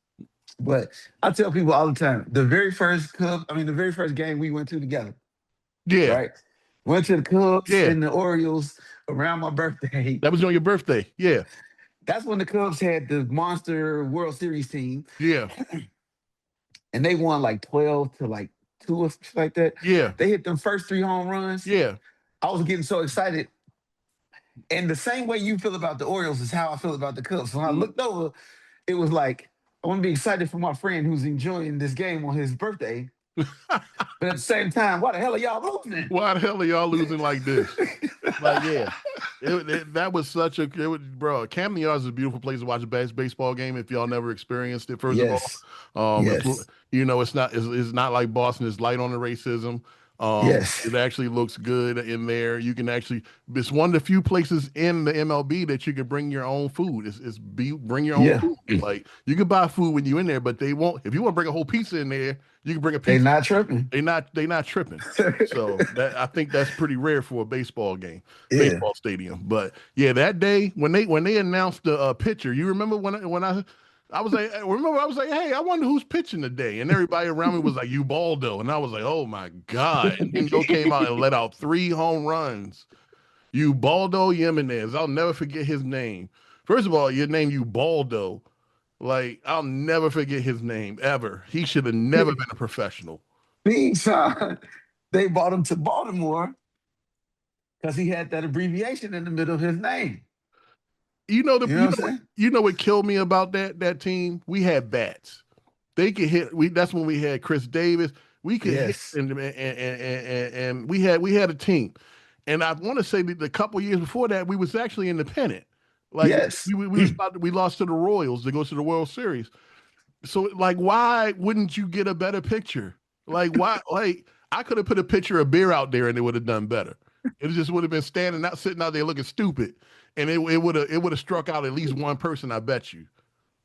B: but I tell people all the time, the very first game we went to together,
A: Yeah,
B: right? Went to the Cubs
A: yeah.
B: and the Orioles around my birthday.
A: That was on your birthday. Yeah,
B: That's when the Cubs had the monster World Series team,
A: yeah,
B: and they won like 12 to like 2 or something like that.
A: yeah,
B: They hit them first 3 home runs.
A: yeah.
B: I was getting so excited. And the same way you feel about the Orioles is how I feel about the Cubs. So when I
A: Mm.
B: looked over, it was like, I want to be excited for my friend who's enjoying this game on his birthday. But at the same time, why the hell are y'all losing?
A: Why the hell are y'all losing like this? Like, yeah, that was such a bro. Camden Yards is a beautiful place to watch a baseball game. If y'all never experienced it, first of all,
B: Yes. Yes.
A: it's not like Boston. It's light on the racism.
B: Yes.
A: It actually looks good in there. You can actually. It's one of the few places in the MLB that you can bring your own food. Bring your own
B: Yeah.
A: food. Like you can buy food when you in there, but they won't. If you want to bring a whole pizza in there, you can bring a
B: They
A: pizza.
B: not tripping.
A: They not tripping. So that I think that's pretty rare for a baseball game,
B: Yeah.
A: baseball stadium. But yeah, that day when they announced the pitcher, you remember I was like, hey, I wonder who's pitching today, and everybody around me was like, Ubaldo, and I was like, oh my god, and Yo came out and let out 3 home runs. Ubaldo Jimenez, I'll never forget his name. First of all, your name Ubaldo, like I'll never forget his name ever. He should have never been a professional.
B: Big time. They brought him to Baltimore because he had that abbreviation in the middle of his name.
A: You know
B: You know what I'm saying?
A: what killed me about that team? We had bats. They could hit. That's when we had Chris Davis. We could hit,
B: Yes.
A: and we had a team. And I want to say that the couple years before that, we was actually independent. Like
B: Yes.
A: we lost to the Royals to go to the World Series. So like, why wouldn't you get a better picture? Like why? Like I could have put a picture of beer out there and it would have done better. It just would have been standing out, sitting out there looking stupid, and it would have struck out at least one person. I bet you.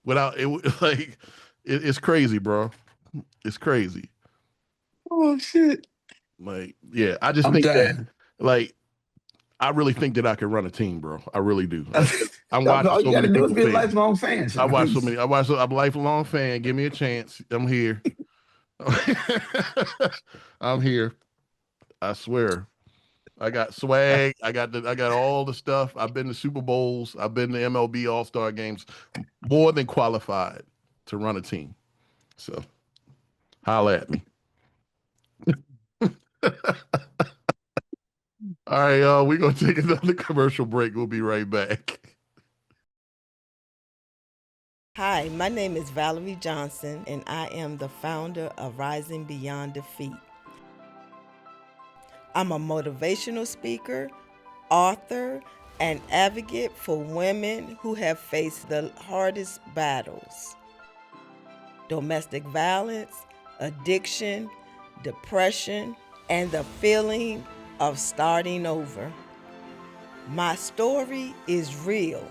A: Without it, like it's crazy, bro. It's crazy.
B: Oh shit.
A: Like yeah, I just
B: I'm
A: think that
B: dying.
A: like I really think that I could run a team, bro. I really do. I'm watching
B: All
A: so
B: you got
A: many
B: to do is
A: people
B: be a
A: fail.
B: lifelong fan,
A: I
B: Sean.
A: watch so many. I'm a lifelong fan. Give me a chance. I'm here. I'm here. I swear. I got swag. I got all the stuff. I've been to Super Bowls. I've been to MLB All Star games. More than qualified to run a team. So holla at me. All right, y'all. We're gonna take another commercial break. We'll be right back.
D: Hi, my name is Valerie Johnson, and I am the founder of Rising Beyond Defeat. I'm a motivational speaker, author, and advocate for women who have faced the hardest battles: domestic violence, addiction, depression, and the feeling of starting over. My story is real.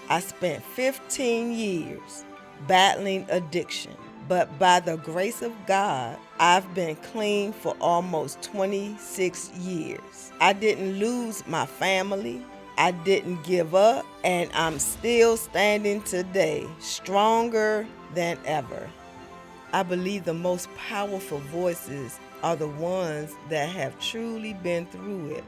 D: I spent 15 years battling addiction, but by the grace of God, I've been clean for almost 26 years. I didn't lose my family. I didn't give up, and I'm still standing today, stronger than ever. I believe the most powerful voices are the ones that have truly been through it.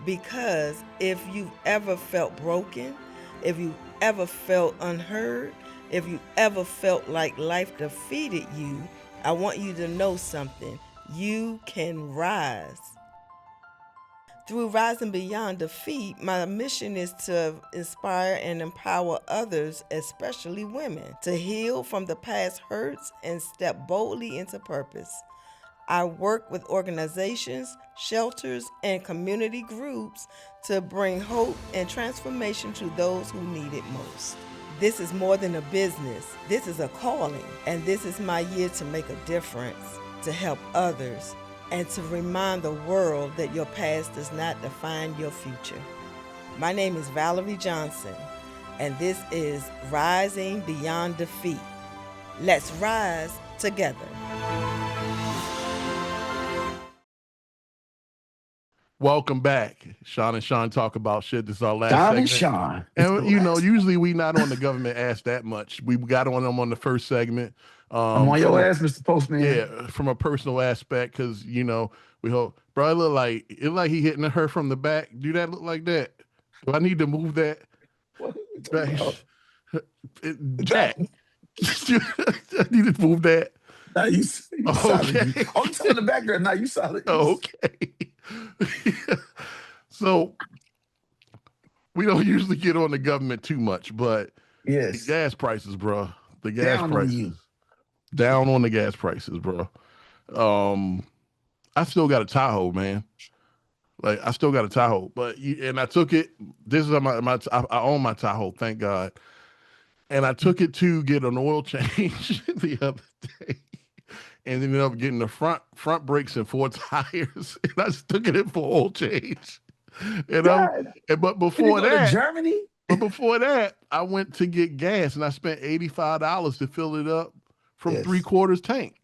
D: Because if you've ever felt broken, if you ever felt unheard, if you ever felt like life defeated you, I want you to know something. You can rise. Through Rising Beyond Defeat, my mission is to inspire and empower others, especially women, to heal from the past hurts and step boldly into purpose. I work with organizations, shelters, and community groups to bring hope and transformation to those who need it most. This is more than a business. This is a calling, and this is my year to make a difference, to help others, and to remind the world that your past does not define your future. My name is Valerie Johnson, and this is Rising Beyond Defeat. Let's rise together.
A: Welcome back. Sean and Sean talk about shit. This is our last
B: Sean and
A: segment.
B: Sean.
A: And usually we not on the government ask that much. We got on them on the first segment.
B: I'm on your ass, Mr. Postman.
A: Yeah, from a personal aspect, because we hope, bro. It look like he hitting her from the back. Do that look like that? Do I need to move that?
B: What
A: Back?
B: Jack.
A: I need to move that.
B: Now you solid.
A: Okay.
B: I'm telling the background. Now you solid.
A: Okay. So we don't usually get on the government too much, but
B: Yes.
A: the gas prices, bro. The gas
B: Down
A: prices.
B: on you.
A: Down on the gas prices, bro. I still got a Tahoe, man. Like I still got a Tahoe, and I took it. This is I own my Tahoe, thank God. And I took it to get an oil change the other day, and ended up getting the front brakes and 4 tires, and I just took it in for oil change. But before that,
B: Germany.
A: But before that, I went to get gas, and I spent $85 to fill it up from 3/4 tank.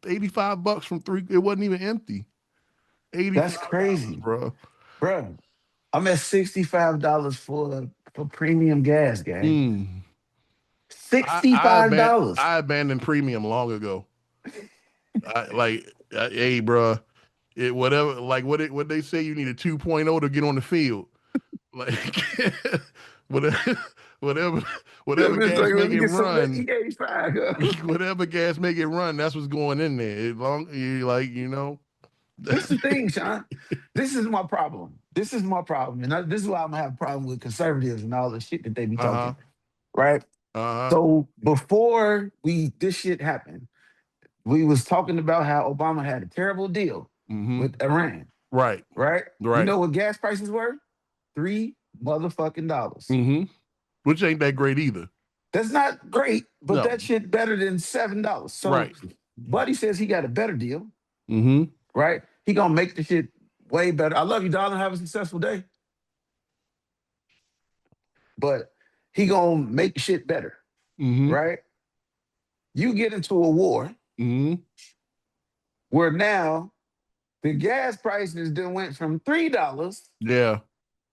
A: $85 from three. It wasn't even empty.
B: That's crazy,
A: bro.
B: Bro, I'm at $65 for premium gas, gang. $65.
A: I abandoned premium long ago. Hey, bro, whatever. Like what they say, you need a 2.0 to get on the field. Like whatever gas make it run. Whatever gas make it run. That's what's going in there. As long
B: This is the thing, Sean. This is my problem. This is my problem. And this is why I'm gonna have a problem with conservatives and all the shit that they be talking. Right?
A: Uh-huh.
B: So before this shit happened, we was talking about how Obama had a terrible deal
A: Mm-hmm.
B: with Iran,
A: Right.
B: right? You
A: Right.
B: know what gas prices were? $3 motherfucking.
A: Mm-hmm. Which ain't that great either.
B: That's not great, but
A: No.
B: that shit better than $7. So
A: Right.
B: Buddy says he got a better deal,
A: Mm-hmm.
B: right? He gonna make the shit way better. I love you, darling. Have a successful day. But he gonna make shit better,
A: Mm-hmm.
B: right? You get into a war
A: Mm-hmm.
B: where now the gas prices then went from $3
A: Yeah.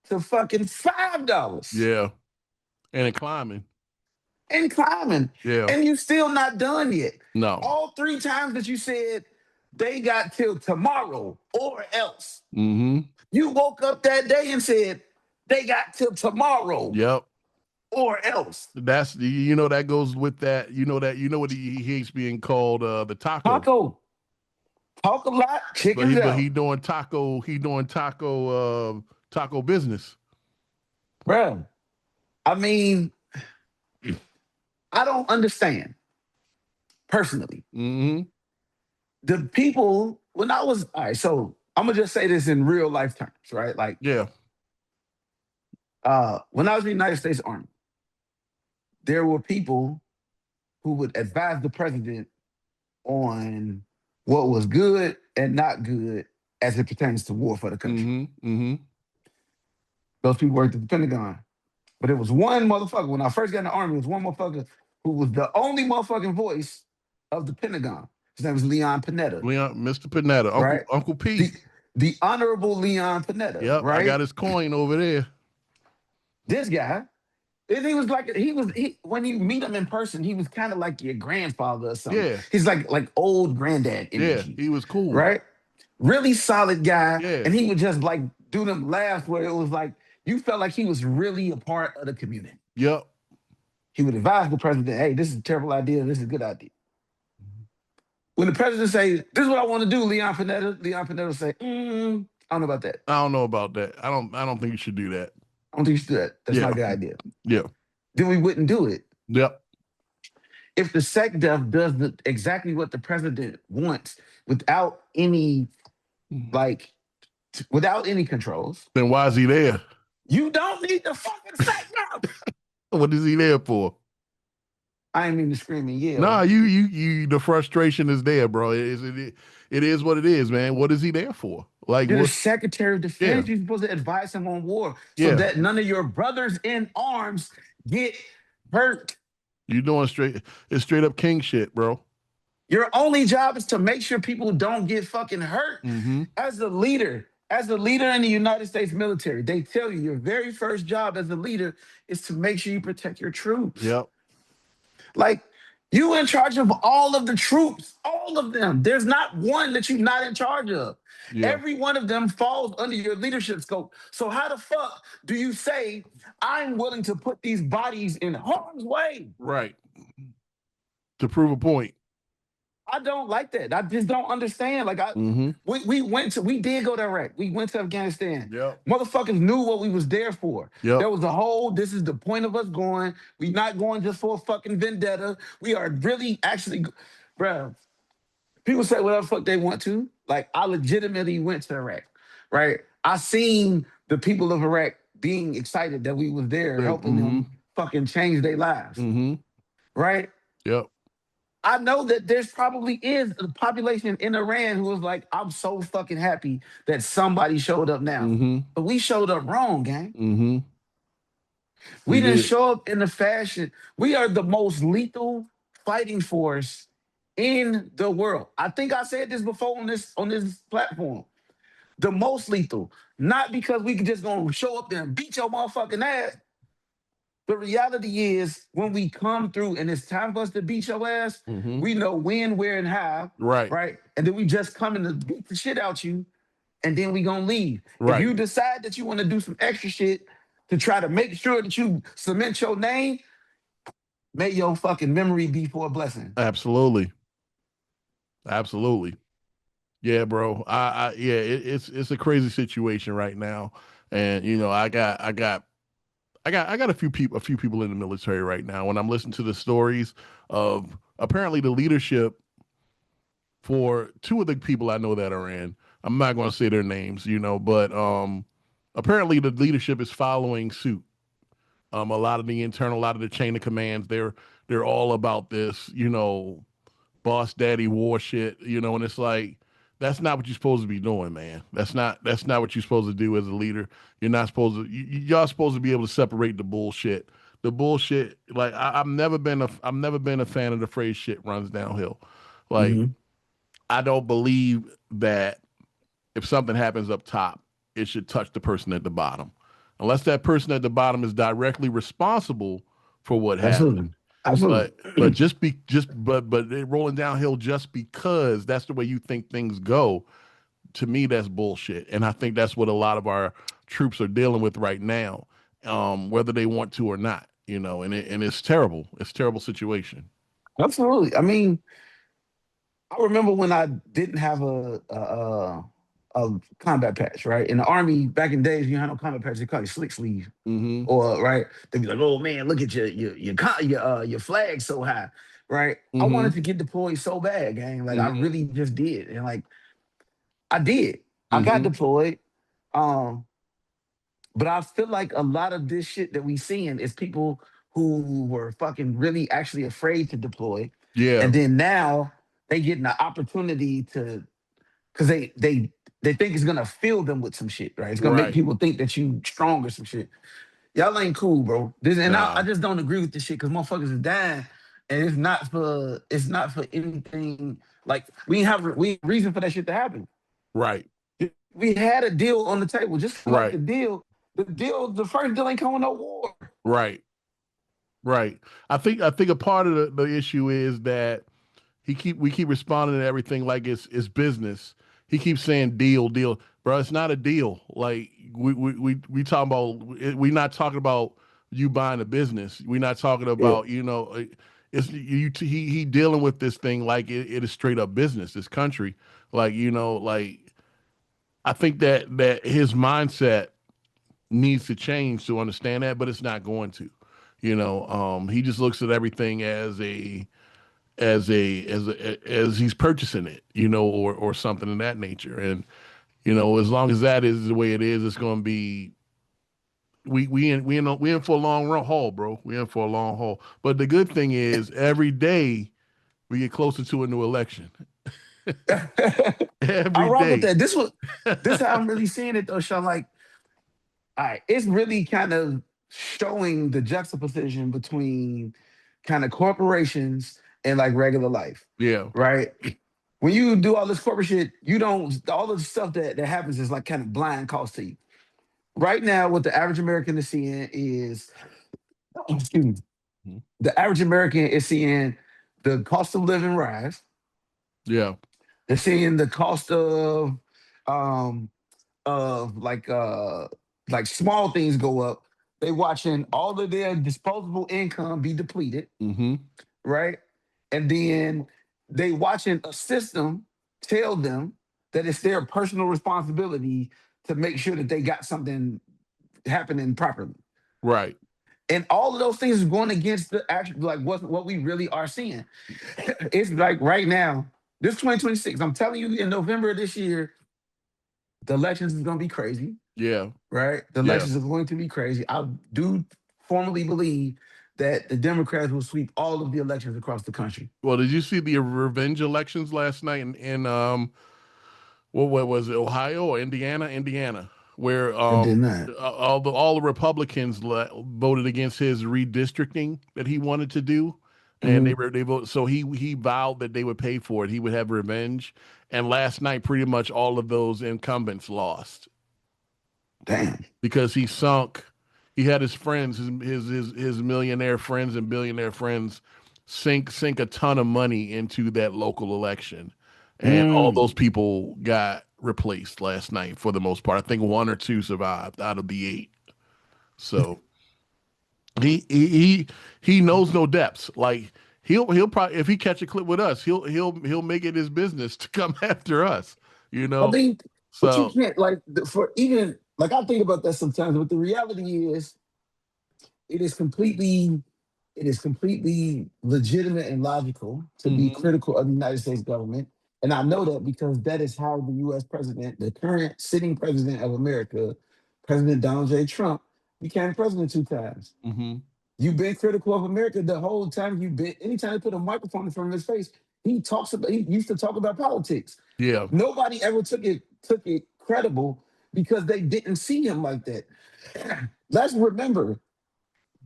B: to fucking $5
A: Yeah. And it climbing.
B: and climbing.
A: Yeah.
B: And you still not done yet.
A: No.
B: All 3 times that you said they got till tomorrow or else.
A: Mm-hmm.
B: You woke up that day and said they got till tomorrow
A: Yep.
B: or else.
A: That's that goes with that. What he hates being called the taco.
B: Taco. Talk a lot, chickens
A: But
B: out.
A: taco business.
B: Bro, I mean, I don't understand personally.
A: Mm-hmm.
B: The people, when I was, all right, so I'm gonna just say this in real life terms, right? Like,
A: Yeah.
B: when I was in the United States Army, there were people who would advise the president on what was good and not good as it pertains to war for the country.
A: Mm-hmm. Mm-hmm.
B: Those people worked at the Pentagon. But it was one motherfucker, when I first got in the Army, it was one motherfucker who was the only motherfucking voice of the Pentagon. His name was Leon Panetta,
A: Leon, Mr. Panetta,
B: right?
A: Uncle P.
B: The Honorable Leon Panetta,
A: Yep,
B: right?
A: I got his coin over there.
B: This guy, and he was like, when you meet him in person, he was kind of like your grandfather or something.
A: Yeah.
B: He's like old granddad energy.
A: Yeah, he was cool.
B: Right? Really solid guy.
A: Yeah.
B: And he would just like do them laughs where it was like, you felt like he was really a part of the community.
A: Yep.
B: He would advise the president, hey, this is a terrible idea. This is a good idea. When the president say, this is what I want to do, Leon Panetta would say, I don't know about that.
A: I don't know about that. I don't think you should do that.
B: I don't think you should do that. That's not a good idea.
A: Yeah.
B: Then we wouldn't do it.
A: Yep.
B: If the SecDef does exactly what the president wants without any without any controls,
A: then why is he there?
B: you don't need the fucking SecDef.
A: What is he there for?
B: I ain't mean to scream and yell.
A: Nah, you the frustration is there, bro. It is what it is, man. What is he there for? Like,
B: you're the Secretary of Defense.
A: Yeah.
B: You're supposed to advise him on war so that none of your brothers in arms get hurt.
A: You doing straight up king shit, bro.
B: Your only job is to make sure people don't get fucking hurt.
A: Mm-hmm.
B: As a leader in the United States military, they tell you your very first job as a leader is to make sure you protect your troops.
A: Yep.
B: Like, you in charge of all of the troops, all of them. There's not one that you're not in charge of. Yeah. Every one of them falls under your leadership scope. So how the fuck do you say, I'm willing to put these bodies in harm's way?
A: Right. To prove a point.
B: I don't like that. I just don't understand. Like, we did go to Iraq. We went to Afghanistan.
A: Yep.
B: Motherfuckers knew what we was there for.
A: Yep.
B: There was this is the point of us going. We not going just for a fucking vendetta. We are really actually, bro. People say whatever the fuck they want to. Like, I legitimately went to Iraq, right? I seen the people of Iraq being excited that we was there, helping them fucking change their lives, right?
A: Yep.
B: I know that there's probably is a population in Iran who was like, I'm so fucking happy that somebody showed up now. But we showed up wrong, gang. We didn't show up in the fashion. We are the most lethal fighting force in the world. I think I said this before on this platform. The most lethal. Not because we can just gonna show up there and beat your motherfucking ass. The reality is, when we come through and it's time for us to beat your ass, we know when, where, and how. Right. And then we just come in to beat the shit out you, and then we gonna leave. Right. If you decide that you want to do some extra shit to try to make sure that you cement your name, may your fucking memory be for a blessing.
A: Absolutely. Yeah, bro. It's a crazy situation right now. And I got I got a few people in the military right now. When I'm listening to the stories of apparently the leadership for two of the people I know that are in, I'm not going to say their names, but apparently the leadership is following suit. A lot of the internal, a lot of the chain of commands, they're all about this, boss daddy war shit, and it's like that's not what you're supposed to be doing, man. That's not what you're supposed to do as a leader. You're not supposed to. Y'all supposed to be able to separate the bullshit. The bullshit, like I've never been a fan of the phrase "shit runs downhill." Like
B: Mm-hmm.
A: I don't believe that if something happens up top, it should touch the person at the bottom, unless that person at the bottom is directly responsible for what happened.
B: Absolutely. Absolutely.
A: But but it rolling downhill just because that's the way you think things go. To me, that's bullshit, and I think that's what a lot of our troops are dealing with right now, whether they want to or not. And it's terrible. It's a terrible situation.
B: Absolutely. I mean, I remember when I didn't have a combat patch, right? In the army back in days, you had no combat patch. They call it slick sleeve,
A: Mm-hmm.
B: or right? They'd be like, "Oh man, look at your flag so high," right? I
A: Mm-hmm.
B: wanted to get deployed so bad, gang. Like I
A: Mm-hmm.
B: really just did, and like I did. I got
A: Mm-hmm.
B: deployed. Um, but I feel like a lot of this shit that we seeing is people who were fucking really actually afraid to deploy,
A: Yeah.
B: and then now they getting the opportunity to because they think it's gonna fill them with some shit, right? It's gonna make
A: Right.
B: people think that you strong or some shit. Y'all ain't cool, bro. I
A: Nah.
B: just don't agree with this shit because motherfuckers is dying, and it's not for anything. Like we reason for that shit to happen.
A: Right.
B: We had a deal on the table, just like
A: Right.
B: the first deal ain't coming no war.
A: Right. Right. I think a part of the issue is that we keep responding to everything like it's business. He keeps saying deal, deal, bro. It's not a deal. Like we talking about. We're not talking about you buying a business. We're not talking
B: Yeah,
A: about It's he dealing with this thing like it is straight up business. This country, like like I think that his mindset needs to change to understand that, but it's not going to. He just looks at everything as he's purchasing it, or something of that nature. And as long as that is the way it is, it's going to be we in for a long haul, bro. We in for a long haul. But the good thing is, every day we get closer to a new election.
B: I
A: Every
B: rock with
A: day.
B: that. This how I'm really seeing it though, Sean. Like, all right, it's really kind of showing the juxtaposition between kind of corporations and like regular life,
A: Yeah.
B: right? When you do all this corporate shit, you don't all the stuff that happens is like kind of blind cost to you. Right now, what the average American is seeing is, excuse me,
A: Mhm.
B: the average American is seeing the cost of living rise.
A: Yeah.
B: They're seeing the cost um of like small things go up. They watching all of their disposable income be depleted,
A: Mm-hmm.
B: right? And then they watching a system tell them that it's their personal responsibility to make sure that they got something happening properly.
A: Right.
B: And all of those things is going against the actual like what we really are seeing. It's like right now, this 2026. I'm telling you, in November of this year, the elections is gonna be crazy,
A: Yeah.
B: right? The
A: Yeah.
B: elections are going to be crazy. I do formally believe that the Democrats will sweep all of the elections across the country.
A: Well, did you see the revenge elections last night in what was it, Ohio or Indiana? Indiana, where
B: I did not.
A: all the Republicans voted against his redistricting that he wanted to do, and
B: Mhm.
A: they voted. So he vowed that they would pay for it. He would have revenge, and last night, pretty much all of those incumbents lost
B: Damn.
A: because he sunk. He had his friends, his millionaire friends and billionaire friends, sink a ton of money into that local election, and all those
B: Mm.
A: people got replaced last night for the most part. I think one or two survived out of the eight. So he he he, he knows no depths. Like he'll probably if he catch a clip with us, he'll make it his business to come after us. You
B: I
A: know.
B: think, but you
A: So
B: can't like for even like I think about that sometimes. But the reality is, it is completely legitimate and logical to be critical of the United States government. And I know that because that is how the US president, the current sitting president of America, President Donald J. Trump, became president 2 times.
A: Mm-hmm.
B: You've been critical of America the whole time you've been. Anytime they put a microphone in front of his face, he used to talk about politics.
A: Yeah.
B: Nobody ever took it credible because they didn't see him like that. Let's remember,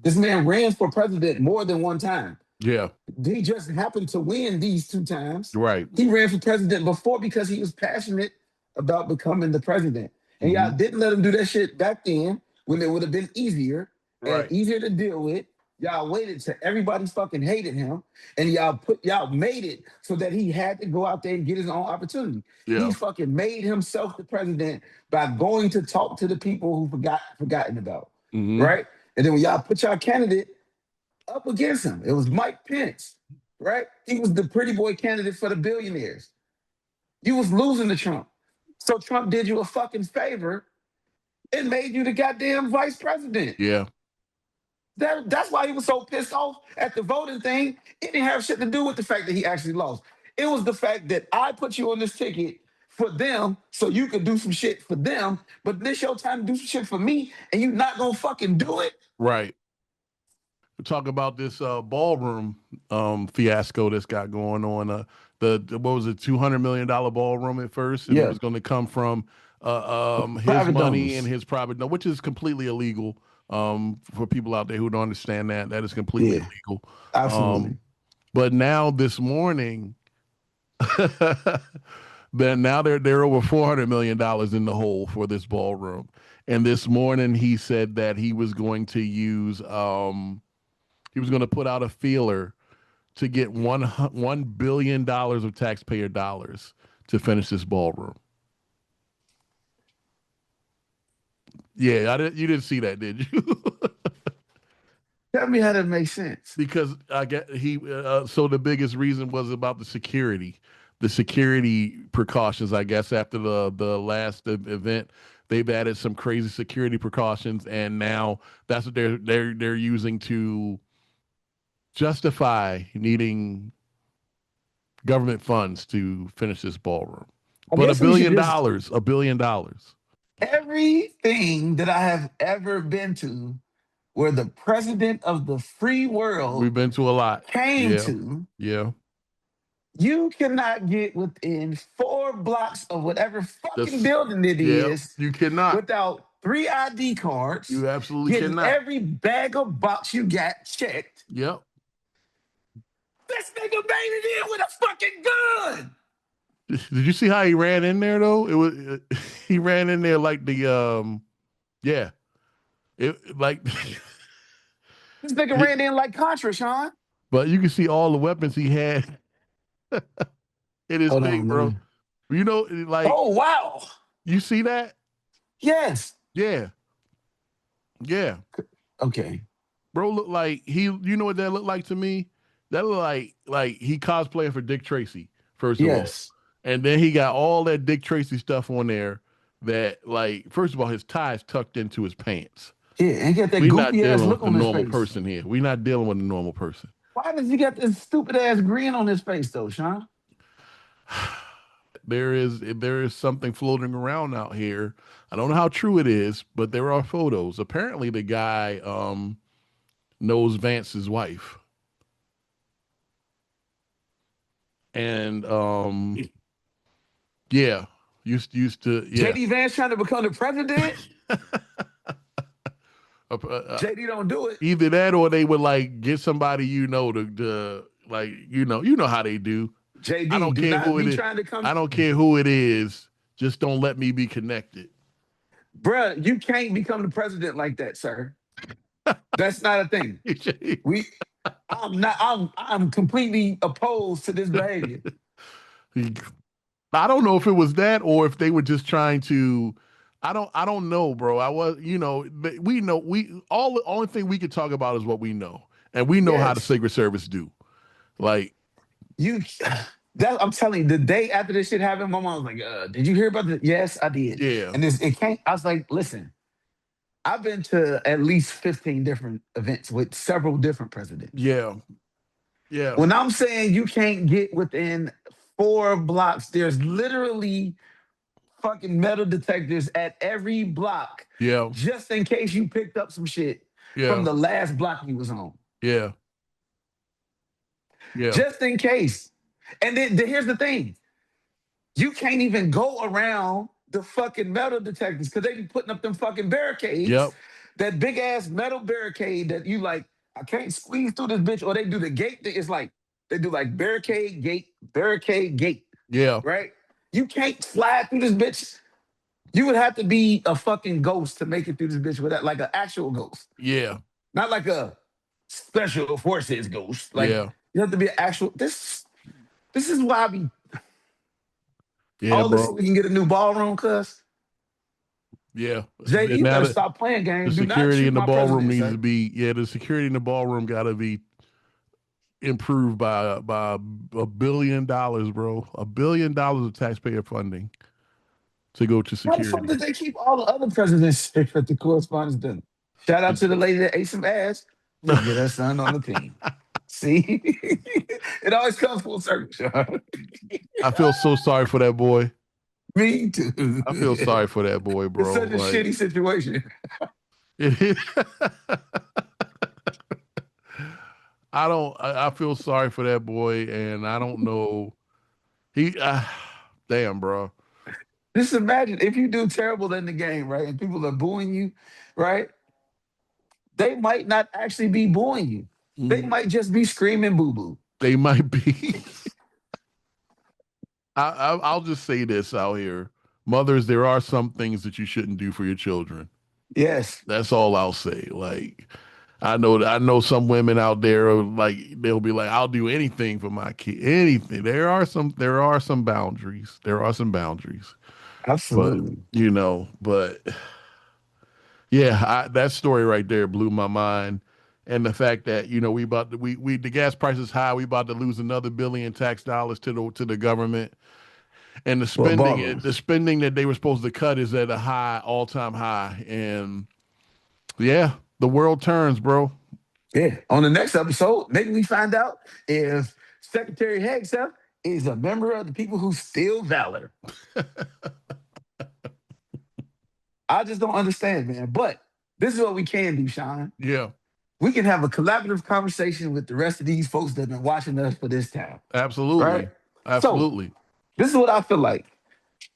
B: this man ran for president more than one time.
A: Yeah.
B: He just happened to win these 2 times.
A: Right.
B: He ran for president before because he was passionate about becoming the president. And y'all didn't let him do that shit back then when it would have been easier and easier to deal with. Y'all waited till everybody fucking hated him, and y'all made it so that he had to go out there and get his own opportunity.
A: Yeah.
B: He fucking made himself the president by going to talk to the people who forgotten about, right? And then when y'all put y'all candidate up against him, it was Mike Pence, right? He was the pretty boy candidate for the billionaires. You was losing to Trump, so Trump did you a fucking favor and made you the goddamn vice president.
A: Yeah.
B: That's why he was so pissed off at the voting thing. It didn't have shit to do with the fact that he actually lost. It was the fact that I put you on this ticket for them so you could do some shit for them, but this your time to do some shit for me, and you not gonna fucking do it.
A: Right. We talk about this ballroom fiasco that's got going on. What was it, $200 million ballroom at first, and it was going to come from his money and his private, which is completely illegal. For people out there who don't understand that is completely illegal.
B: Absolutely.
A: But now this morning, then now they're over $400 million in the hole for this ballroom. And this morning he said that he was going to use he was going to put out a feeler to get $1 billion of taxpayer dollars to finish this ballroom. Yeah, you didn't see that, did you?
B: Tell me how that makes sense.
A: Because I get so the biggest reason was about the security precautions. I guess after the last event, they've added some crazy security precautions, and now that's what they're using to justify needing government funds to finish this ballroom. But $1 billion.
B: Everything that I have ever been to where the president of the free world
A: we've been to a lot
B: came to, you cannot get within 4 blocks of whatever fucking building it is.
A: You cannot.
B: Without 3 ID cards.
A: You absolutely cannot.
B: Every bag of box you got checked.
A: Yep.
B: This nigga made it in with a fucking gun.
A: Did you see how he ran in there though? It was he ran in there like the It like
B: this nigga ran in like Contra, Sean.
A: But you can see all the weapons he had in his thing, bro. Man. You know, like
B: oh wow.
A: You see that?
B: Yes.
A: Yeah. Yeah.
B: Okay.
A: Bro, look like you know what that looked like to me? That looked like he cosplaying for Dick Tracy, first of all. And then he got all that Dick Tracy stuff on there that, like, first of all, his tie is tucked into his pants.
B: Yeah, and he got that goofy ass look on his face. We're not dealing with a
A: normal person here. We're not dealing with a normal person.
B: Why does he got this stupid ass grin on his face, though, Sean?
A: There is something floating around out here. I don't know how true it is, but there are photos. Apparently, the guy knows Vance's wife. And used to
B: JD Vance trying to become the president. JD don't do it.
A: Either that, or they would like get somebody to like you know how they do.
B: JD, I don't care who it is.
A: I don't care who it is. Just don't let me be connected.
B: Bruh, you can't become the president like that, sir. That's not a thing. I'm completely opposed to this behavior.
A: I don't know if it was that or if they were just trying to. I don't know, bro. The only thing we could talk about is what we know, and we know how the Secret Service do. Like
B: I'm telling you, the day after this shit happened, my mom was like, "Did you hear about this?" Yes, I did.
A: Yeah,
B: and it came. I was like, "Listen, I've been to at least 15 different events with several different presidents.
A: Yeah. Yeah.
B: When I'm saying you can't get within 4 blocks, there's literally fucking metal detectors at every block
A: Yeah.
B: just in case you picked up some shit from
A: Yeah.
B: the last block you was on.
A: Yeah. Yeah.
B: Just in case. And then here's the thing. You can't even go around the fucking metal detectors because they be putting up them fucking barricades.
A: Yep.
B: That big ass metal barricade that you like, I can't squeeze through this bitch. Or they do the gate. It's like they do like barricade, gate,
A: Yeah.
B: right? You can't slide through this bitch. You would have to be a fucking ghost to make it through this bitch with that, like an actual ghost.
A: Yeah.
B: Not like a special forces ghost. Like
A: Yeah.
B: you have to be an actual. This is why I be
A: Yeah,
B: all this so
A: bro.
B: we can get a new ballroom, cuz.
A: Yeah.
B: JD,
A: And
B: you
A: now
B: better
A: the
B: stop playing
A: the
B: games. Do not
A: security
B: shoot
A: in the
B: my
A: ballroom
B: president,
A: needs to
B: sir.
A: be, the security in the ballroom gotta be improved by $1 billion, bro. $1 billion of taxpayer funding to go to
B: Why the fuck
A: security.
B: did they keep all the other presidents safe at the correspondence dinner? Shout out to the lady that ate some ass. Couldn't get her son on the team. See? It always comes full circle, Sean.
A: I feel so sorry for that boy.
B: Me too.
A: I feel sorry for that boy,
B: It's
A: bro.
B: such a
A: Like
B: shitty situation.
A: it is. I feel sorry for that boy, and I don't know. He, damn, bro.
B: Just imagine if you do terrible in the game, right? And people are booing you, right? They might not actually be booing you. They
A: Mhm.
B: might just be screaming boo boo.
A: They might be. I'll just say this out here, mothers. There are some things that you shouldn't do for your children.
B: Yes,
A: That's all I'll say. Like, I know some women out there are like they'll be like, I'll do anything for my kid, anything. There are some boundaries. There are some boundaries, but
B: absolutely.
A: but yeah, that story right there blew my mind. And the fact that we the gas price is high, we about to lose another billion tax dollars to the government, and the
B: Well,
A: spending the
B: ballrooms.
A: spending that they were supposed to cut is at a high all time high, and yeah, the world turns, bro.
B: Yeah. On the next episode, maybe we find out if Secretary Hegseth is a member of the people who steal valor. I just don't understand, man. But this is what we can do, Sean.
A: Yeah,
B: We can have a collaborative conversation with the rest of these folks that have been watching us for this time, right?
A: absolutely,
B: So
A: absolutely.
B: this is what I feel like.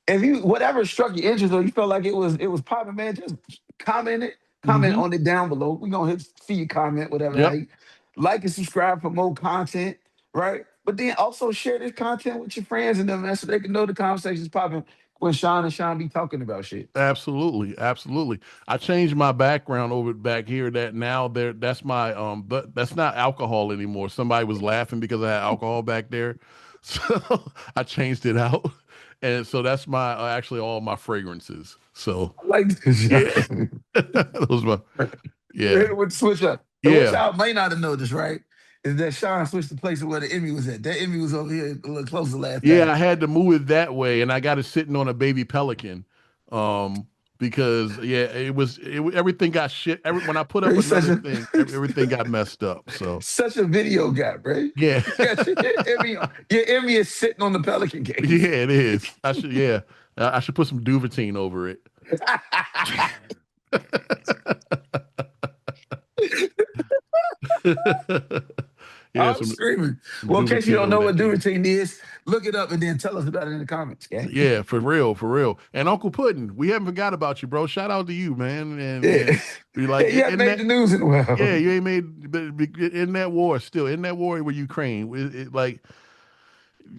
B: If you whatever struck your interest or you felt like it was popping, man, just comment it, comment
A: Hmm.
B: on it down below. We're gonna see your comment, whatever.
A: Yep,
B: Like and subscribe for more content, right? But then also share this content with your friends and them, man, so they can know the conversation's popping when Sean and Sean be talking about shit.
A: absolutely, absolutely. I changed my background over back here. That now that's my but that's not alcohol anymore. Somebody was laughing because I had alcohol back there, so I changed it out, and so that's my actually all my fragrances. So
B: I like this,
A: yeah,
B: Sean.
A: those my
B: We're
A: yeah,
B: here with the switch up. And what
A: yeah.
B: y'all may not have noticed, right? Is that Sean switched the place of where the Emmy was at. That Emmy was over here a little closer last
A: Yeah,
B: time.
A: I had to move it that way, and I got it sitting on a baby pelican, um, because yeah, everything got shit. When I put up
B: He's such
A: another
B: a
A: thing, everything got messed up. So
B: such a video guy, right?
A: yeah,
B: Your Emmy is sitting on the Pelican
A: yeah,
B: case.
A: it is. I should put some Duvetine over it. Yeah,
B: I'm
A: some
B: screaming.
A: some
B: Well, in case you
A: Duvetine
B: don't
A: over
B: know
A: that
B: what do
A: shit.
B: routine is, look it up and then tell us about it in the comments, okay?
A: Yeah, for real, for real. And Uncle Puddin', we haven't forgot about you, bro. Shout out to you, man. And
B: Yeah.
A: be
B: Yeah,
A: like
B: you haven't
A: in
B: made
A: that.
B: the news in a
A: Yeah,
B: while.
A: you ain't made in that war still in that war with Ukraine. Like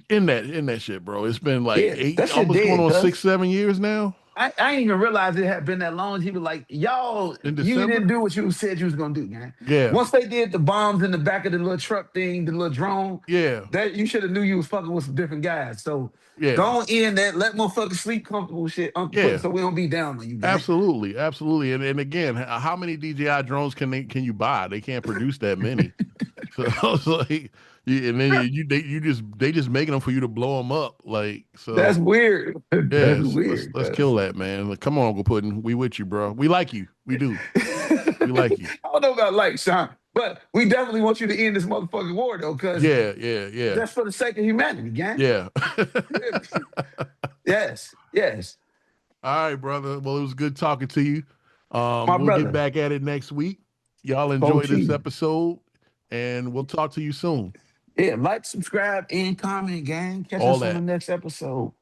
A: in that shit, bro. It's been like
B: Yeah, that
A: eight,
B: shit
A: almost going
B: dead,
A: on six,
B: cuz.
A: 7 years now.
B: I didn't even realize it had been that long. He was like, y'all,
A: In
B: you didn't
A: December.
B: do what you said you was gonna do, man.
A: Yeah,
B: Once they did the bombs in the back of the little truck thing, the little drone,
A: yeah,
B: that you should have knew you was fucking with some different guys. So go
A: yeah,
B: on in that, let motherfuckers sleep comfortable shit, Uncle Put,
A: yeah.
B: so we don't be down on you, gang.
A: Absolutely, absolutely. And again, how many DJI drones can you buy? They can't produce that many. So I was like, Yeah, and then they just making them for you to blow them up. Like,
B: That's
A: so
B: weird. That's
A: yes,
B: weird.
A: let's kill that, man. Like, come on, Uncle Puddin'. We with you, bro. We like you. We do. We like you.
B: I don't know about like Sean, but we definitely want you to end this motherfucking war though, because
A: Yeah.
B: that's for the sake of humanity, gang.
A: Yeah.
B: Yes, yes.
A: All right, brother. Well, it was good talking to you.
B: My
A: We'll get
B: brother,
A: back at it next week. Y'all enjoy
B: Coach.
A: this episode, and we'll talk to you soon.
B: Yeah, like, subscribe, and comment, gang. Catch
A: All
B: us on the
A: that.
B: next episode.